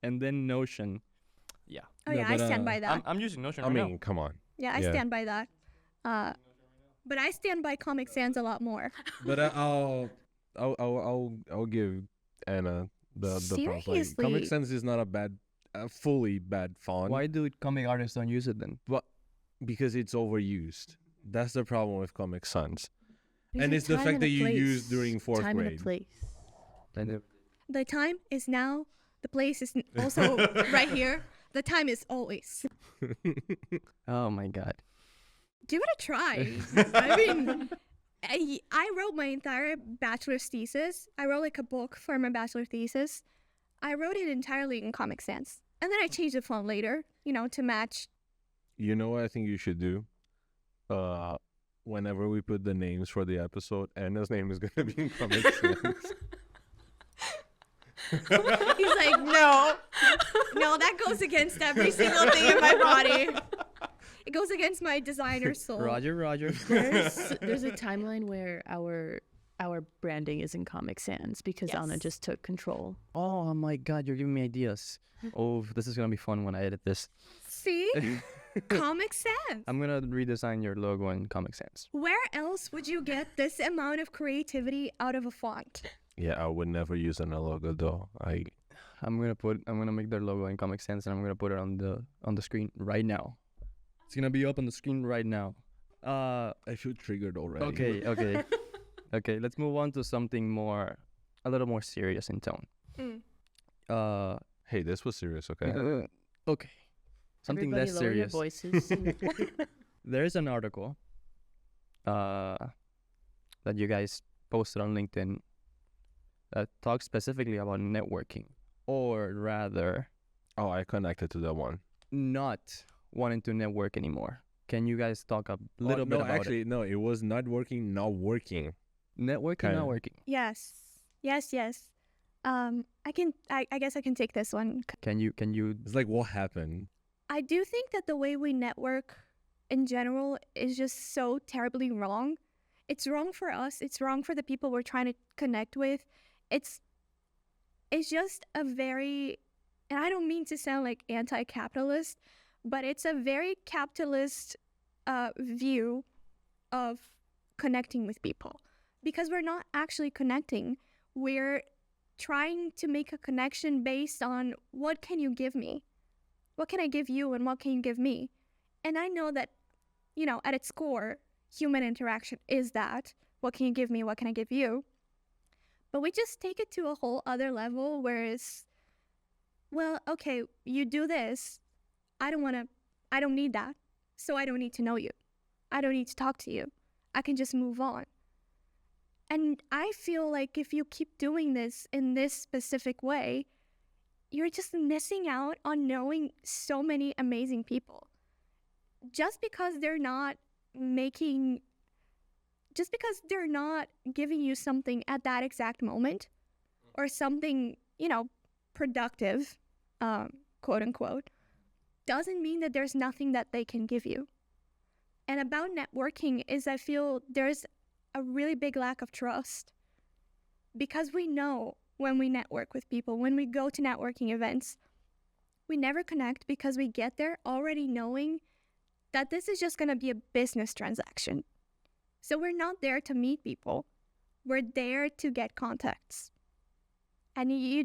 And then Notion. Yeah. Oh, No, yeah, I but, stand by that. I'm using Notion I right now. mean, come on. Yeah, I yeah. stand by that. But I stand by Comic Sans a lot more. But I'll give Anna the prompts. Like, Seriously? Comic Sans is not a bad, fully bad font. Why do comic artists don't use it then? But because it's overused. That's the problem with Comic Sans. There's And a it's the time fact and that a you place. use during fourth Time and grade. a place. The time is now. The place is also right here. The time is always. Oh my god. Give it a try. I mean, I wrote my entire bachelor's thesis. I wrote like a book for my bachelor thesis. I wrote it entirely in Comic Sans. And then I changed the font later, to match. You know what I think you should do? Whenever we put the names for the episode, Anna's name is gonna be in Comic Sans. He's like, no, that goes against every single thing in my body. It goes against my designer soul. Roger. There's a timeline where our branding is in Comic Sans because Yes. Anna just took control. Oh my god, you're giving me ideas. Oh, this is gonna be fun when I edit this. See? Comic Sans. I'm gonna redesign your logo in Comic Sans. Where else would you get this amount of creativity out of a font? Yeah, I would never use an logo though. I'm gonna make their logo in Comic Sans and I'm gonna put it on the screen right now. It's gonna be up on the screen right now. I feel triggered already. Okay. Okay, let's move on to something a little more serious in tone. Hey, this was serious, okay? Okay. Something Everybody less lower your serious. voices. There's an article that you guys posted on LinkedIn that talks specifically about networking, or rather, Oh, I connected to that one. not wanting to network anymore. Can you guys talk a little bit about actually, no, it was not working. it? Networking, kinda. not working. Yes. I guess I can take this one. Can you? It's like, what happened? I do think that the way we network in general is just so terribly wrong. It's wrong for us. It's wrong for the people we're trying to connect with. It's just a very, and I don't mean to sound like anti-capitalist, but it's a very capitalist view of connecting with people, because we're not actually connecting. We're trying to make a connection based on what can you give me? What can I give you and what can you give me? And I know that, at its core, human interaction is that. What can you give me? What can I give you? But we just take it to a whole other level where it's, well, okay, you do this. I don't need that. So I don't need to know you. I don't need to talk to you. I can just move on. And I feel like if you keep doing this in this specific way, you're just missing out on knowing so many amazing people. Just because they're not giving you something at that exact moment, or something, productive, quote unquote, doesn't mean that there's nothing that they can give you. And about networking is, I feel there's a really big lack of trust, because we know when we network with people, when we go to networking events, we never connect because we get there already knowing that this is just going to be a business transaction. So we're not there to meet people. We're there to get contacts. And you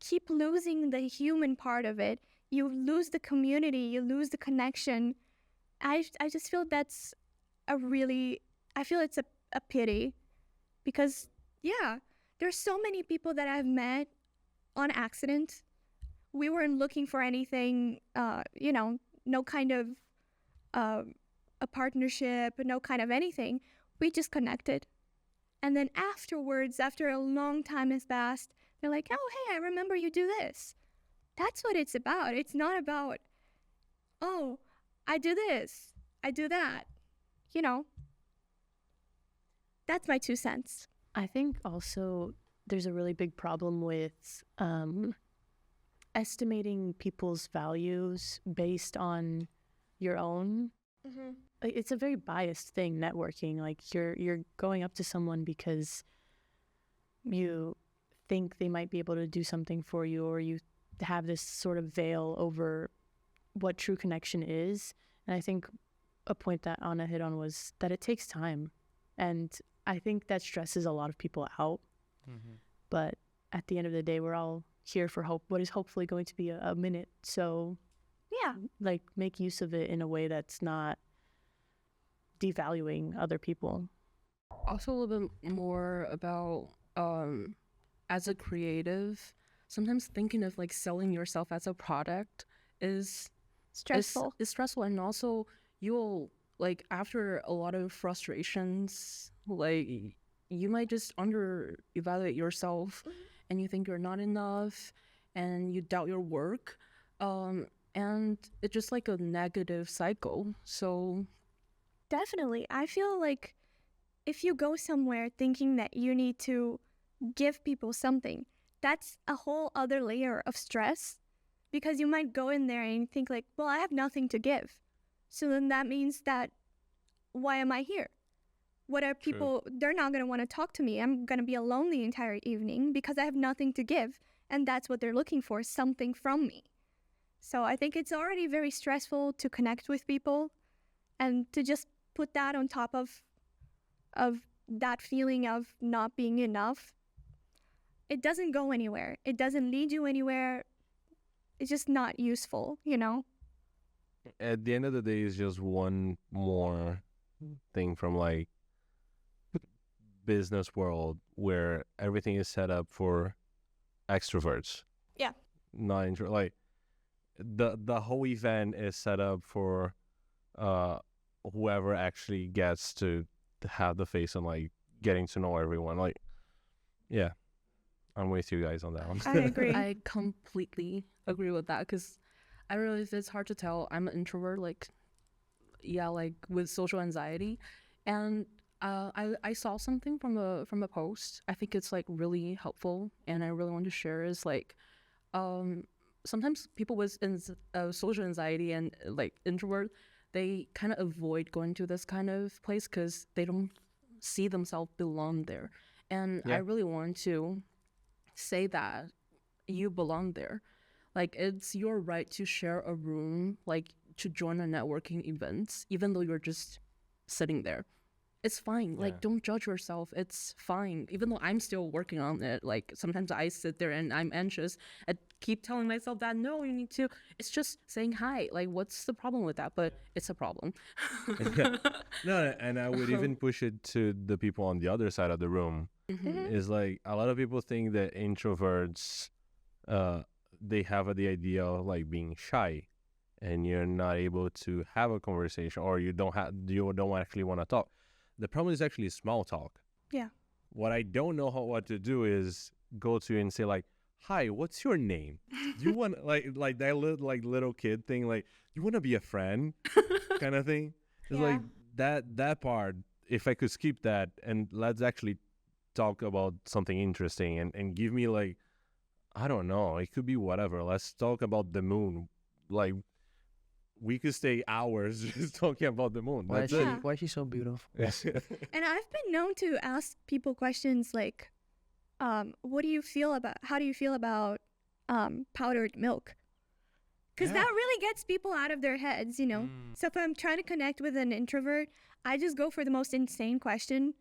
keep losing the human part of it. You lose the community, you lose the connection. I just feel that's I feel it's a pity, because there's so many people that I've met on accident. We weren't looking for anything, no kind of a partnership, no kind of anything. We just connected. And then afterwards, after a long time has passed, they're like, oh, hey, I remember you do this. That's what it's about. It's not about, oh, I do this, I do that. That's my 2 cents. I think also there's a really big problem with estimating people's values based on your own. Like, it's a very biased thing, networking. Like, you're going up to someone because you think they might be able to do something for you, or you have this sort of veil over what true connection is. And I think a point that Anna hit on was that it takes time. And I think that stresses a lot of people out. But at the end of the day, we're all here for what is hopefully going to be a minute. So Yeah. like make use of it in a way that's not devaluing other people. Also, a little bit more about as a creative, sometimes thinking of like selling yourself as a product is Stressful. It's stressful, and also you'll like after a lot of frustrations, like you might just under evaluate yourself, and you think you're not enough, and you doubt your work, and it's just like a negative cycle. So Definitely. I feel like if you go somewhere thinking that you need to give people something, that's a whole other layer of stress, because you might go in there and think like, well, I have nothing to give. So then that means that why am I here? What are people, they're not going to want to talk to me. I'm going to be alone the entire evening because I have nothing to give. And that's what they're looking for, something from me. So I think it's already very stressful to connect with people, and to just put that on top of that feeling of not being enough, it doesn't go anywhere. It doesn't lead you anywhere. It's just not useful, you know? At the end of the day, it's just one more thing from like business world where everything is set up for extroverts. Yeah. Not like the whole event is set up for whoever actually gets to have the face and like getting to know everyone. Like, yeah, I'm with you guys on that one. I agree. I completely agree with that, because I realize it's hard to tell. I'm an introvert, like, yeah, like with social anxiety, and I saw something from a post. I think it's like really helpful, and I really want to share. Is like, sometimes people with social anxiety and like introvert, they kind of avoid going to this kind of place because they don't see themselves belong there. And I really want to say that you belong there. Like, it's your right to share a room, like to join a networking event, even though you're just sitting there. It's fine. Like, don't judge yourself. It's fine. Even though I'm still working on it. Like, sometimes I sit there and I'm anxious. I keep telling myself that, no, you need to. It's just saying hi. Like, what's the problem with that? But it's a problem. No, and I would even push it to the people on the other side of the room. Is like, a lot of people think that introverts, they have the idea of like being shy, and you're not able to have a conversation, or you don't actually want to talk. The problem is actually small talk. Yeah. What I don't know what to do is go to you and say like, "Hi, what's your name? Do you want like that little kid thing, like, you want to be a friend?" kind of thing. It's like that part. If I could skip that and let's actually talk about something interesting and give me like, I don't know, it could be whatever. Let's talk about the moon. Like, we could stay hours just talking about the moon. Why That's is, it. she, why is she so beautiful? And I've been known to ask people questions like, how do you feel about powdered milk? Because that really gets people out of their heads, you know? So if I'm trying to connect with an introvert, I just go for the most insane question.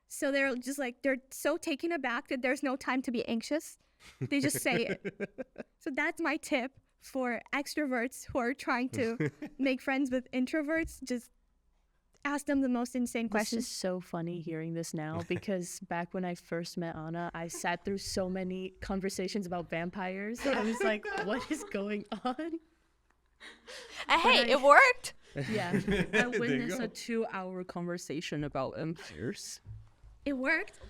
So they're just like, they're so taken aback that there's no time to be anxious. They just say it. So that's my tip for extroverts who are trying to make friends with introverts. Just ask them the most insane questions. This is so funny hearing this now, because back when I first met Anna, I sat through so many conversations about vampires. I was like, what is going on? Hey, it worked. Yeah. I witnessed a 2-hour conversation about vampires. It worked.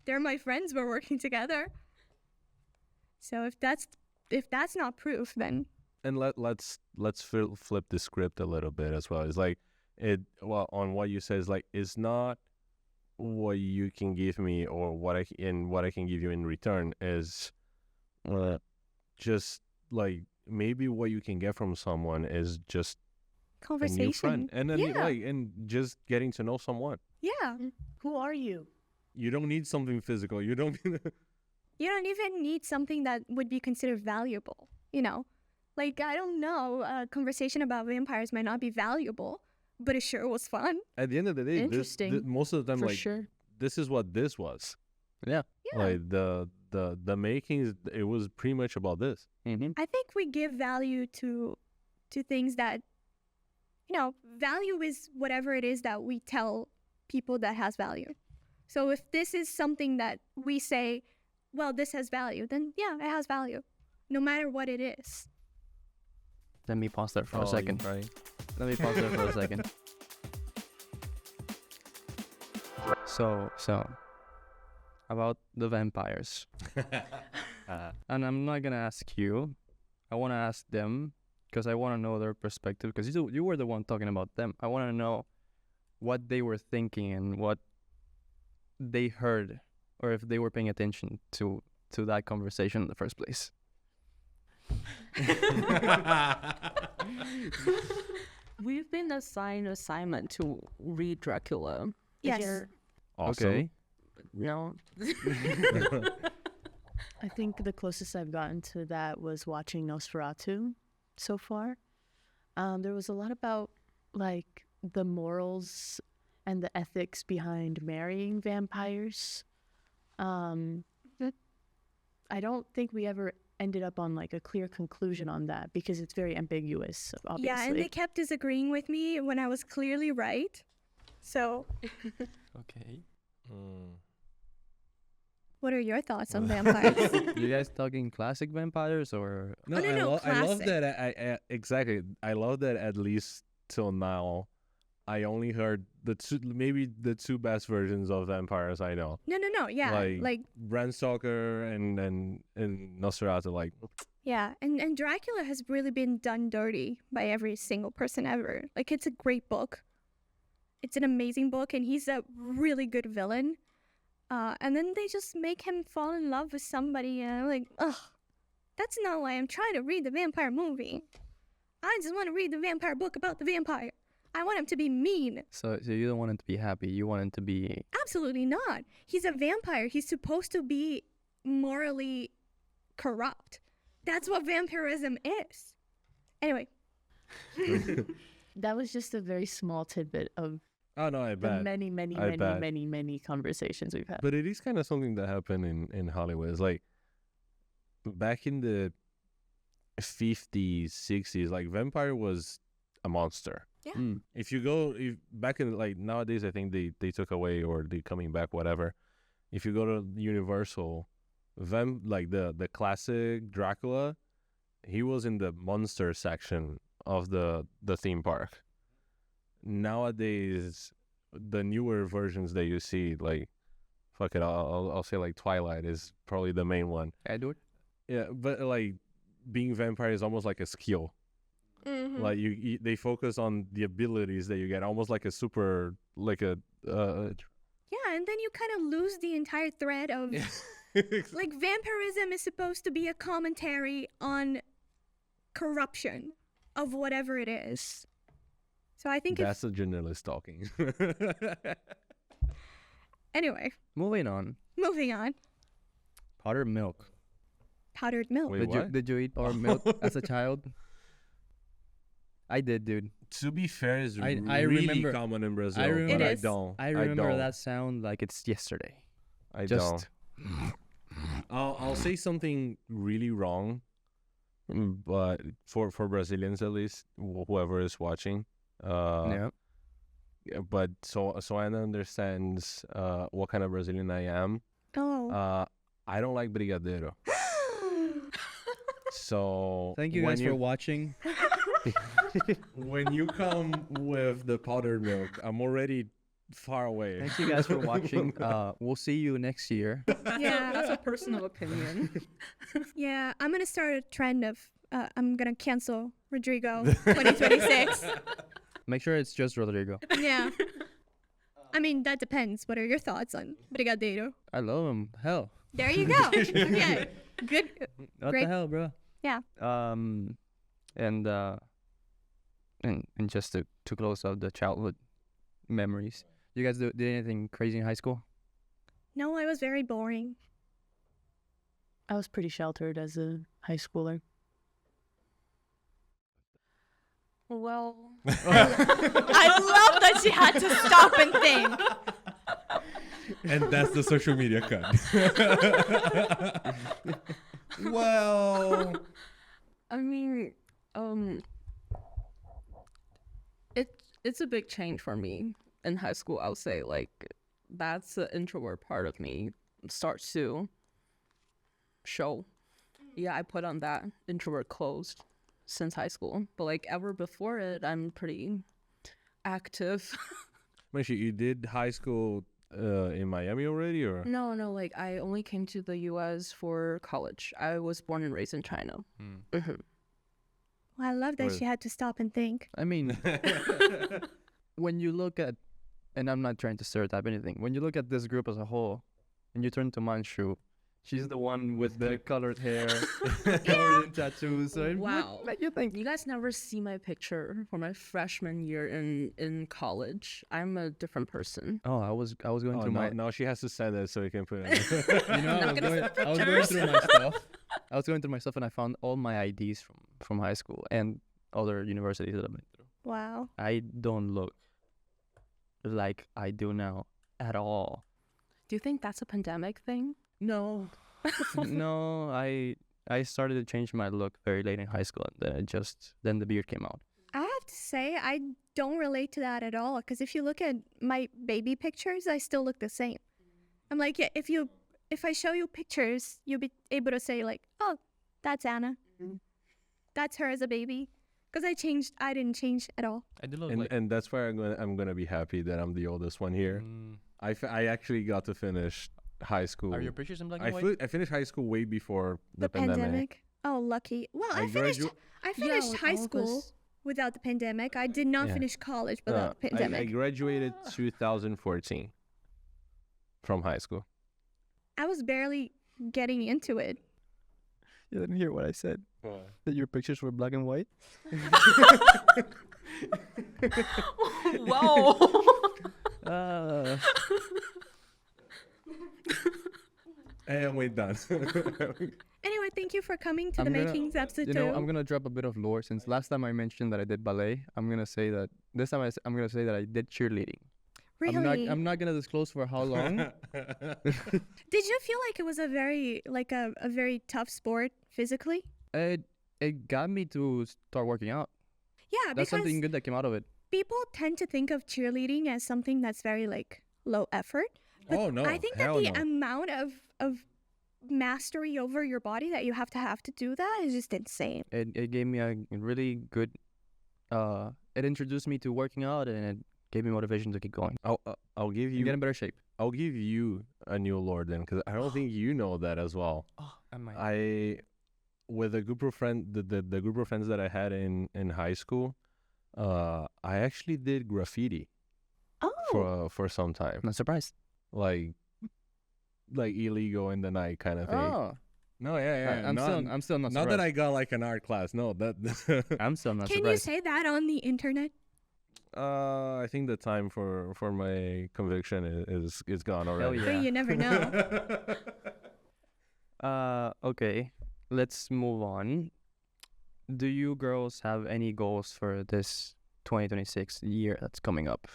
They're my friends. We're working together. So if that's not proof, then And let's flip the script a little bit as well. It's like, on what you said, is like, it's not what you can give me or what I can give you in return. Is just like, maybe what you can get from someone is just conversation. a new friend, and then Yeah. and just getting to know someone. Yeah. Who are you? You don't need something physical. You don't. You don't even need something that would be considered valuable, you know? Like, I don't know, a conversation about vampires might not be valuable, but it sure was fun. At the end of the day, Interesting. most of the time, For like, sure. this is what this was. Yeah. Yeah. Like the makings, it was pretty much about this. Mm-hmm. I think we give value to things that, value is whatever it is that we tell people that has value. So if this is something that we say, well, this has value, then yeah, it has value, no matter what it is. Let me pause there for Oh, a second. Right. Let me pause there for a second. So about the vampires. And I'm not gonna ask you. I want to ask them because I want to know their perspective. Because you were the one talking about them. I want to know what they were thinking and what they heard, or if they were paying attention to that conversation in the first place. We've been assigned assignment to read Dracula. Yes. Awesome. Okay. No. I think the closest I've gotten to that was watching Nosferatu so far. There was a lot about like the morals and the ethics behind marrying vampires. I don't think we ever ended up on like a clear conclusion on that because it's very ambiguous, obviously. Yeah, and they kept disagreeing with me when I was clearly right. So, Okay. what are your thoughts on vampires? You guys talking classic vampires or? no, I love classic. that. I exactly. I love that at least till now, I only heard maybe the two best versions of vampires I know. No, yeah, like Bram Stoker and Nosferatu. Like, yeah, and Dracula has really been done dirty by every single person ever. Like, it's a great book. It's an amazing book, and he's a really good villain. And then they just make him fall in love with somebody, and I'm like, ugh, that's not why I'm trying to read the vampire movie. I just want to read the vampire book about the vampire. I want him to be mean. So you don't want him to be happy. You want him to be. Absolutely not. He's a vampire. He's supposed to be morally corrupt. That's what vampirism is. Anyway. That was just a very small tidbit of oh no, I the bet. many conversations we've had. But it is kind of something that happened in Hollywood. It's like back in the 50s, 60s, like vampire was a monster. Yeah. If you go back in like nowadays, I think they took away or they coming back, whatever. If you go to Universal, like the classic Dracula, he was in the monster section of the theme park. Nowadays, the newer versions that you see, like, fuck it, I'll say like Twilight is probably the main one. Edward? Yeah, but like being vampire is almost like a skill. Mm-hmm. Like they focus on the abilities that you get, almost like a super, like a. Yeah, and then you kind of lose the entire thread of like vampirism is supposed to be a commentary on corruption of whatever it is. So I think That's a journalist talking. anyway, Moving on. moving on. Powdered milk. Powdered milk. Wait, what? Did you eat powdered milk as a child? I did, dude. To be fair, is I really remember- common in Brazil. I remember- but It I is. don't. I remember don't. that sound like it's yesterday. I Just don't. I'll say something really wrong, but for Brazilians at least, whoever is watching, yeah. yeah, but so Anna understands what kind of Brazilian I am. Oh. I don't like brigadeiro. So Thank you when guys for watching. when you come with the powdered milk, I'm already far away. Thank you guys for watching. We'll see you next year. Yeah. That's a personal opinion. Yeah, I'm going to start a trend of I'm going to cancel Rodrigo 2026. Make sure it's just Rodrigo. Yeah. I mean, that depends. What are your thoughts on Brigadeiro? I love him. Hell. There you go. Okay. Good. What Great. the hell, bro? Yeah. And just to close out the childhood memories. You guys did anything crazy in high school? No, I was very boring. I was pretty sheltered as a high schooler. Well, I love that she had to stop and think. And that's the social media cut. Well, I mean, it's a big change for me in high school. I would say like that's the introvert part of me starts to show. Yeah, I put on that introvert clothes since high school, but like ever before it, I'm pretty active. Manshu, you did high school in Miami already, or? No, like I only came to the U.S. for college. I was born and raised in China. Well, I love that Well- she had to stop and think. I mean, when you look at, and I'm not trying to stereotype anything, when you look at this group as a whole, and you turn to Manshu, she's the one with the colored hair, covered in tattoos. So Wow. what you think? You guys never see my picture for my freshman year in college. I'm a different person. Oh, I was going Oh, through my, now she has to send it so we can put it. you know, I was going through my stuff. I was going through my stuff, and I found all my IDs from high school and other universities that I've been through. Wow. I don't look like I do now at all. Do you think that's a pandemic thing? No, no. I started to change my look very late in high school, and then the beard came out. I have to say, I don't relate to that at all. Because if you look at my baby pictures, I still look the same. I'm like, yeah, if I show you pictures, you'll be able to say like, oh, that's Anna. That's her as a baby. Because I didn't change at all. I do look and that's why I'm gonna be happy that I'm the oldest one here. I actually got to finish high school. Are your pictures in black and white? I finished high school way before the pandemic. Oh, lucky. Well, I I finished Yeah, high all of school us. without the pandemic. I did not Yeah. finish college without the I pandemic. graduated 2014 from high school. I was barely getting into it. You didn't hear what I said? That your pictures were black and white? Whoa. And we're done. Anyway, thank you for coming to I'm the gonna- Makings episode You 2. know, I'm gonna drop a bit of lore. Since last time I mentioned that I did ballet, I'm gonna say that this time I'm gonna say that I did cheerleading. Really? I'm not gonna disclose for how long. Did you feel like it was a very tough sport physically? It got me to start working out. Yeah, That's because something good that came out of it. people tend to think of cheerleading as something that's very like low effort. But Oh, no, I think that hell the no. amount of mastery over your body that you have to do that is just insane. It gave me a really good. It introduced me to working out, and it gave me motivation to keep going. I'll give You you get in better shape. I'll give you a new lore then, because I don't think you know that as well. Oh, I might. With a group of the group of friends that I had in high school, I actually did graffiti Oh, for some time, I'm not surprised. like illegal in the night kind of thing. Oh, No, yeah, I'm still not not surprised. that I got like an art class. No, that I'm still not can you surprised. say that on the internet? I think the time for my conviction is gone already. Yeah. But you never know. Okay, let's move on. Do you girls have any goals for this 2026 year that's coming up?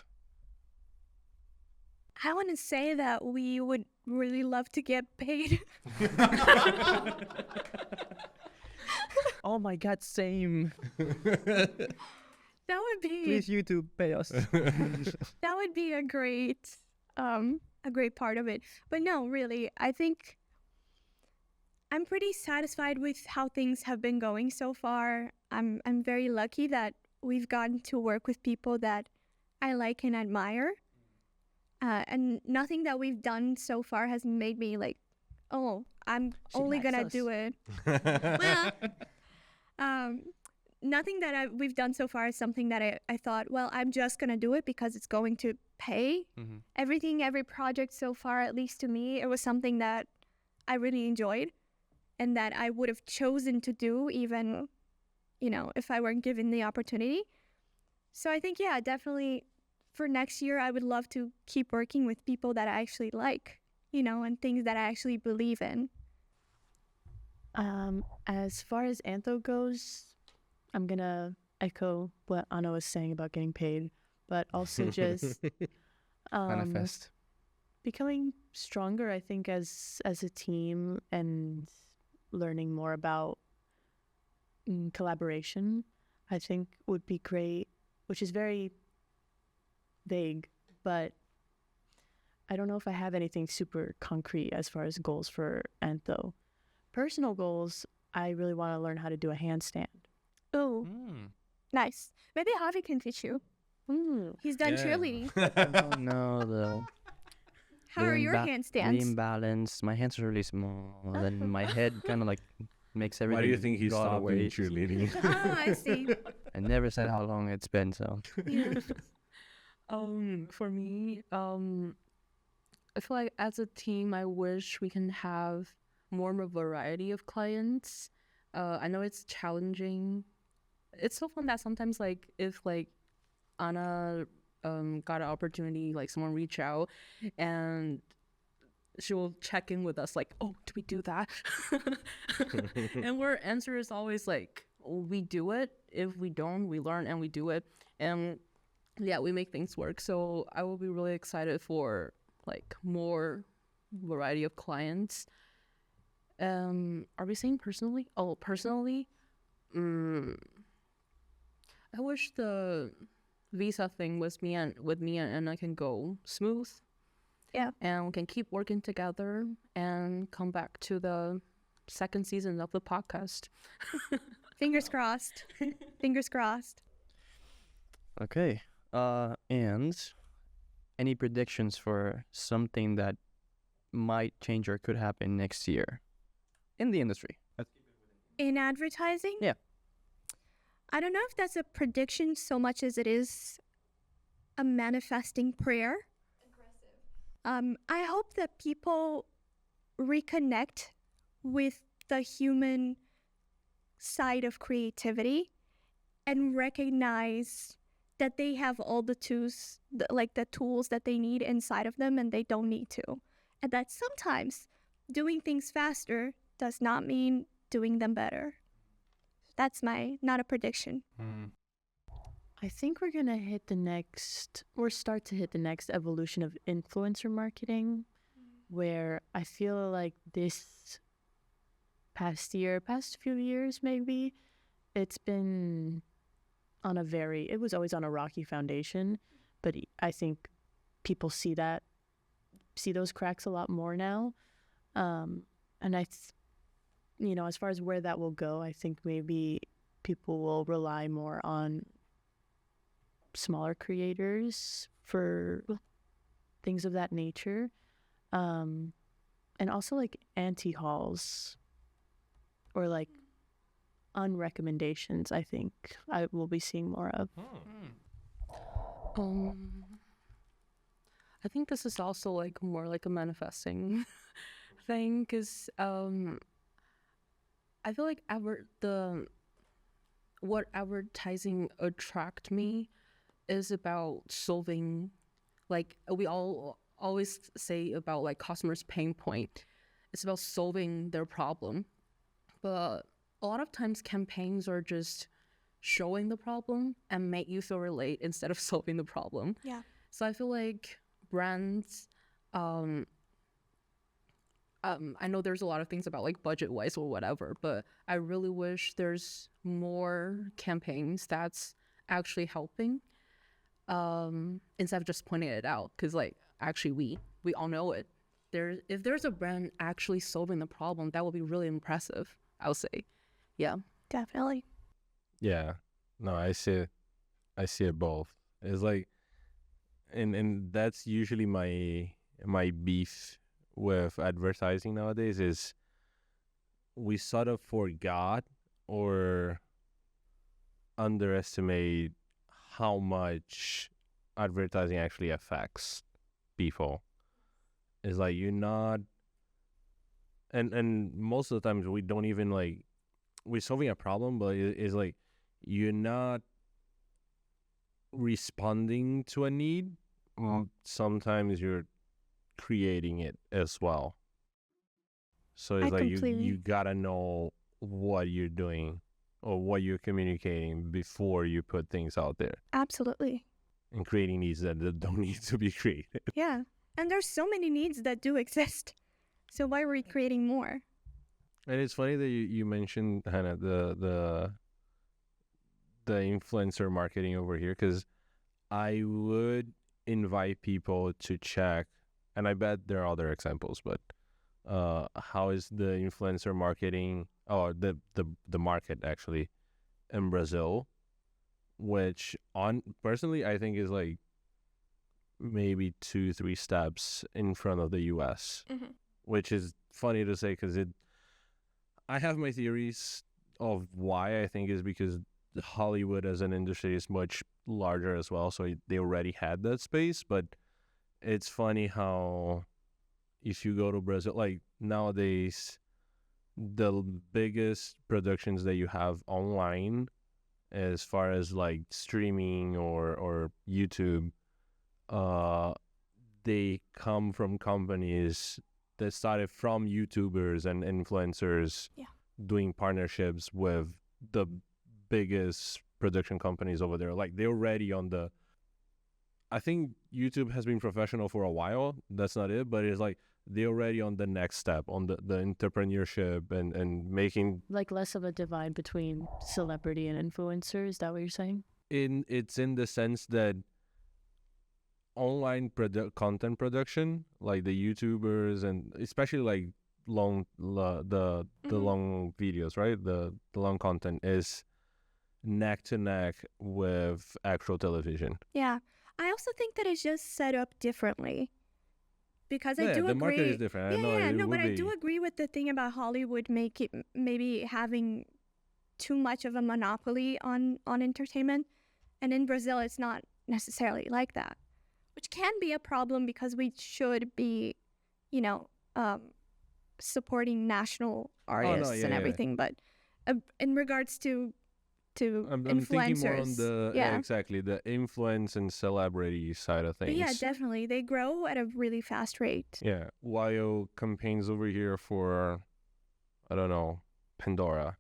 I want to say that we would really love to get paid. Oh my God, same. That would be Please, YouTube, pay us. that would be a great part of it. But no, really, I think I'm pretty satisfied with how things have been going so far. I'm very lucky that we've gotten to work with people that I like and admire. And nothing that we've done so far has made me like, oh, I'm She only likes gonna us. do it. Well, nothing that we've done so far is something that I thought, well, I'm just gonna do it because it's going to pay. Mhm. Every project so far, at least to me, it was something that I really enjoyed and that I would have chosen to do even, if I weren't given the opportunity. So I think, yeah, definitely for next year, I would love to keep working with people that I actually like, and things that I actually believe in. As far as Antho goes, I'm gonna echo what Anna was saying about getting paid, but also just Manifest. becoming stronger, I think, as a team, and learning more about collaboration, I think would be great, which is very vague, but I don't know if I have anything super concrete as far as goals for Antho. Personal goals, I really want to learn how to do a handstand. Oh, nice. Maybe Javi can teach you. He's done cheerleading. Oh no, How are your the handstands? imbalance. My hands are really small, and then my head kind of like makes everything. Why do you think he go out of stopped doing way. cheerleading? Ah, I see. I never said how long it's been, so Yeah. For me, I feel like as a team, I wish we can have more of a variety of clients. I know it's challenging. It's so fun that sometimes, like, if like Anna got an opportunity, like someone reach out and she will check in with us, like, oh, do we do that? And our answer is always like, we do it. If we don't, we learn and we do it. And yeah, we make things work. So I will be really excited for like more variety of clients. Are we saying personally? Oh, personally, I wish the visa thing with me and I can go smooth. Yeah. And we can keep working together and come back to the second season of the podcast. Fingers crossed. Fingers crossed. okay. And any predictions for something that might change or could happen next year in the industry? In advertising? Yeah. I don't know if that's a prediction so much as it is a manifesting prayer. I hope that people reconnect with the human side of creativity and recognize that they have all the tools, the tools that they need inside of them, and they don't need to. And that sometimes doing things faster does not mean doing them better. That's not a prediction. I think we're gonna start to hit the next evolution of influencer marketing, where I feel like this past few years maybe, it's been it was always on a rocky foundation, but I think people see those cracks a lot more now. And as far as where that will go, I think maybe people will rely more on smaller creators for things of that nature. And also like anti-hauls or like unrecommendations, I think I will be seeing more of. I think this is also like more like a manifesting thing, because I feel like what advertising attract me is about solving, like we all always say about like customers' pain point. It's about solving their problem, but a lot of times campaigns are just showing the problem and make you feel relate instead of solving the problem. Yeah. So I feel like brands, I know there's a lot of things about like budget wise or whatever, but I really wish there's more campaigns that's actually helping, instead of just pointing it out. Because like actually we all know it. If there's a brand actually solving the problem, that would be really impressive, I would say. Yeah. Definitely. Yeah. No, I see it both. It's like, and that's usually my beef with advertising nowadays, is we sort of forgot or underestimate how much advertising actually affects people. It's like you're not, and most of the times we don't even like, we're solving a problem, but it's like you're not responding to a need. Sometimes you're creating it as well. So it's I like completely- you gotta know what you're doing or what you're communicating before you put things out there Absolutely. and creating needs that don't need to be created. Yeah. And there's so many needs that do exist. So why are we creating more? And it's funny that you mentioned, Hannah, the influencer marketing over here, because I would invite people to check, and I bet there are other examples, but how is the influencer marketing, or the market actually in Brazil, which personally I think is like maybe 2-3 steps in front of the US, which is funny to say because I have my theories of why. I think is because Hollywood as an industry is much larger as well, so they already had that space. But it's funny how if you go to Brazil, like nowadays, the biggest productions that you have online as far as like streaming or YouTube, they come from companies that started from YouTubers and influencers doing partnerships with the biggest production companies over there. Like they're already on the, I think YouTube has been professional for a while. That's not it, but it's like they're already on the next step, on the entrepreneurship and making... Like less of a divide between celebrity and influencer, is that what you're saying? It's in the sense that online content production, like the YouTubers and especially like the long videos, right? The long content is neck to neck with actual television. Yeah. I also think that it's just set up differently. Because I do agree. The market is different. I do agree with the thing about Hollywood maybe having too much of a monopoly on entertainment. And in Brazil, it's not necessarily like that, which can be a problem because we should be, supporting national artists and everything. But in regards to I'm influencers, thinking more on the influence and celebrity side of things. But yeah, definitely. They grow at a really fast rate. Yeah. While campaigns over here for, I don't know, Pandora,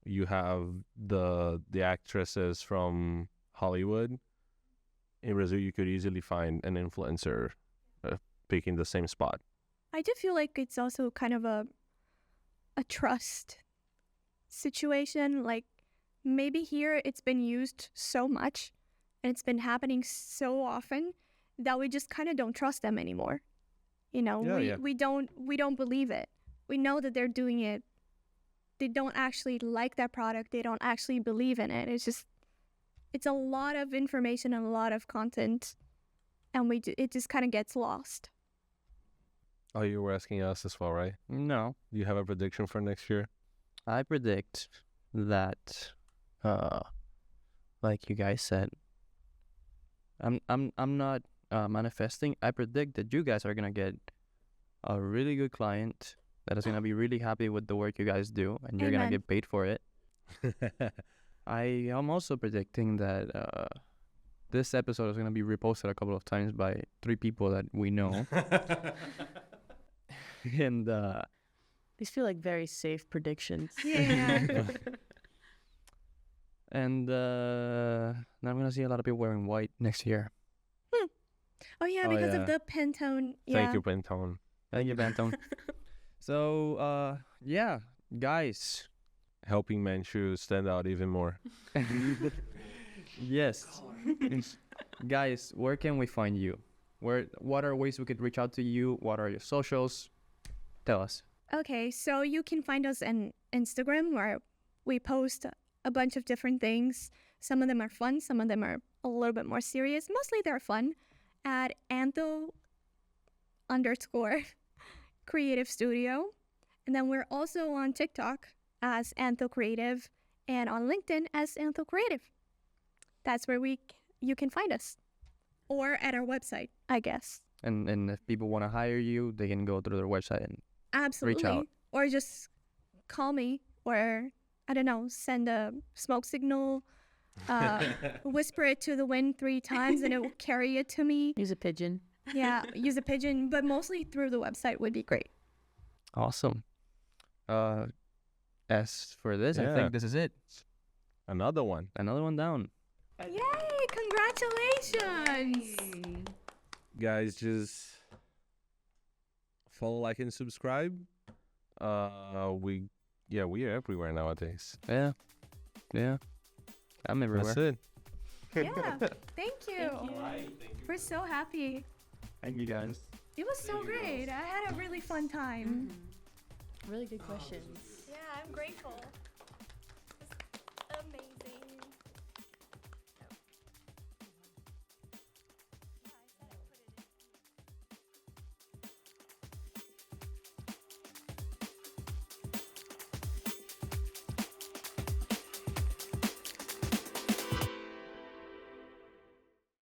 you have the actresses from Hollywood. In Brazil, you could easily find an influencer picking the same spot. I do feel like it's also kind of a trust situation. Like, maybe here it's been used so much and it's been happening so often that we just kind of don't trust them anymore. We don't believe it. We know that they're doing it. They don't actually like that product. They don't actually believe in it. It's a lot of information and a lot of content, and it just kind of gets lost. Oh, you were asking us as well, right? No. Do you have a prediction for next year? I predict that, like you guys said, I'm not manifesting. I predict that you guys are gonna get a really good client that is gonna be really happy with the work you guys do, and you're gonna get paid for it. I am also predicting that this episode is gonna be reposted a couple of times by 3 people that we know. And these feel like very safe predictions. Yeah. And now I'm gonna see a lot of people wearing white next year. Oh yeah, because of the Pantone. Yeah. Thank you, Pantone. Thank you, Pantone. So yeah, guys. Helping Manshu stand out even more. Yes. Guys, where can we find you? What are ways we could reach out to you? What are your socials? Tell us. Okay, so you can find us on Instagram where we post a bunch of different things. Some of them are fun, some of them are a little bit more serious. Mostly they're fun. At @ANTHO_Creative Studio. And then we're also on TikTok as Antho Creative and on LinkedIn as Antho Creative. That's where you can find us. Or at our website, I guess. And if people want to hire you, they can go through their website and absolutely reach out. Or just call me, or I don't know, send a smoke signal, whisper it to the wind 3 times and it will carry it to me. Use a pigeon. Yeah, use a pigeon, but mostly through the website would be great. Awesome. As for this, I think this is it. Another one down. Yay, congratulations. Guys, just follow, like, and subscribe. We are everywhere nowadays. Yeah. I'm everywhere. That's it. Yeah. Thank you. We're so happy. Thank you guys. It was so great. I had a really fun time. Really good questions. Yeah, I'm grateful. It's amazing.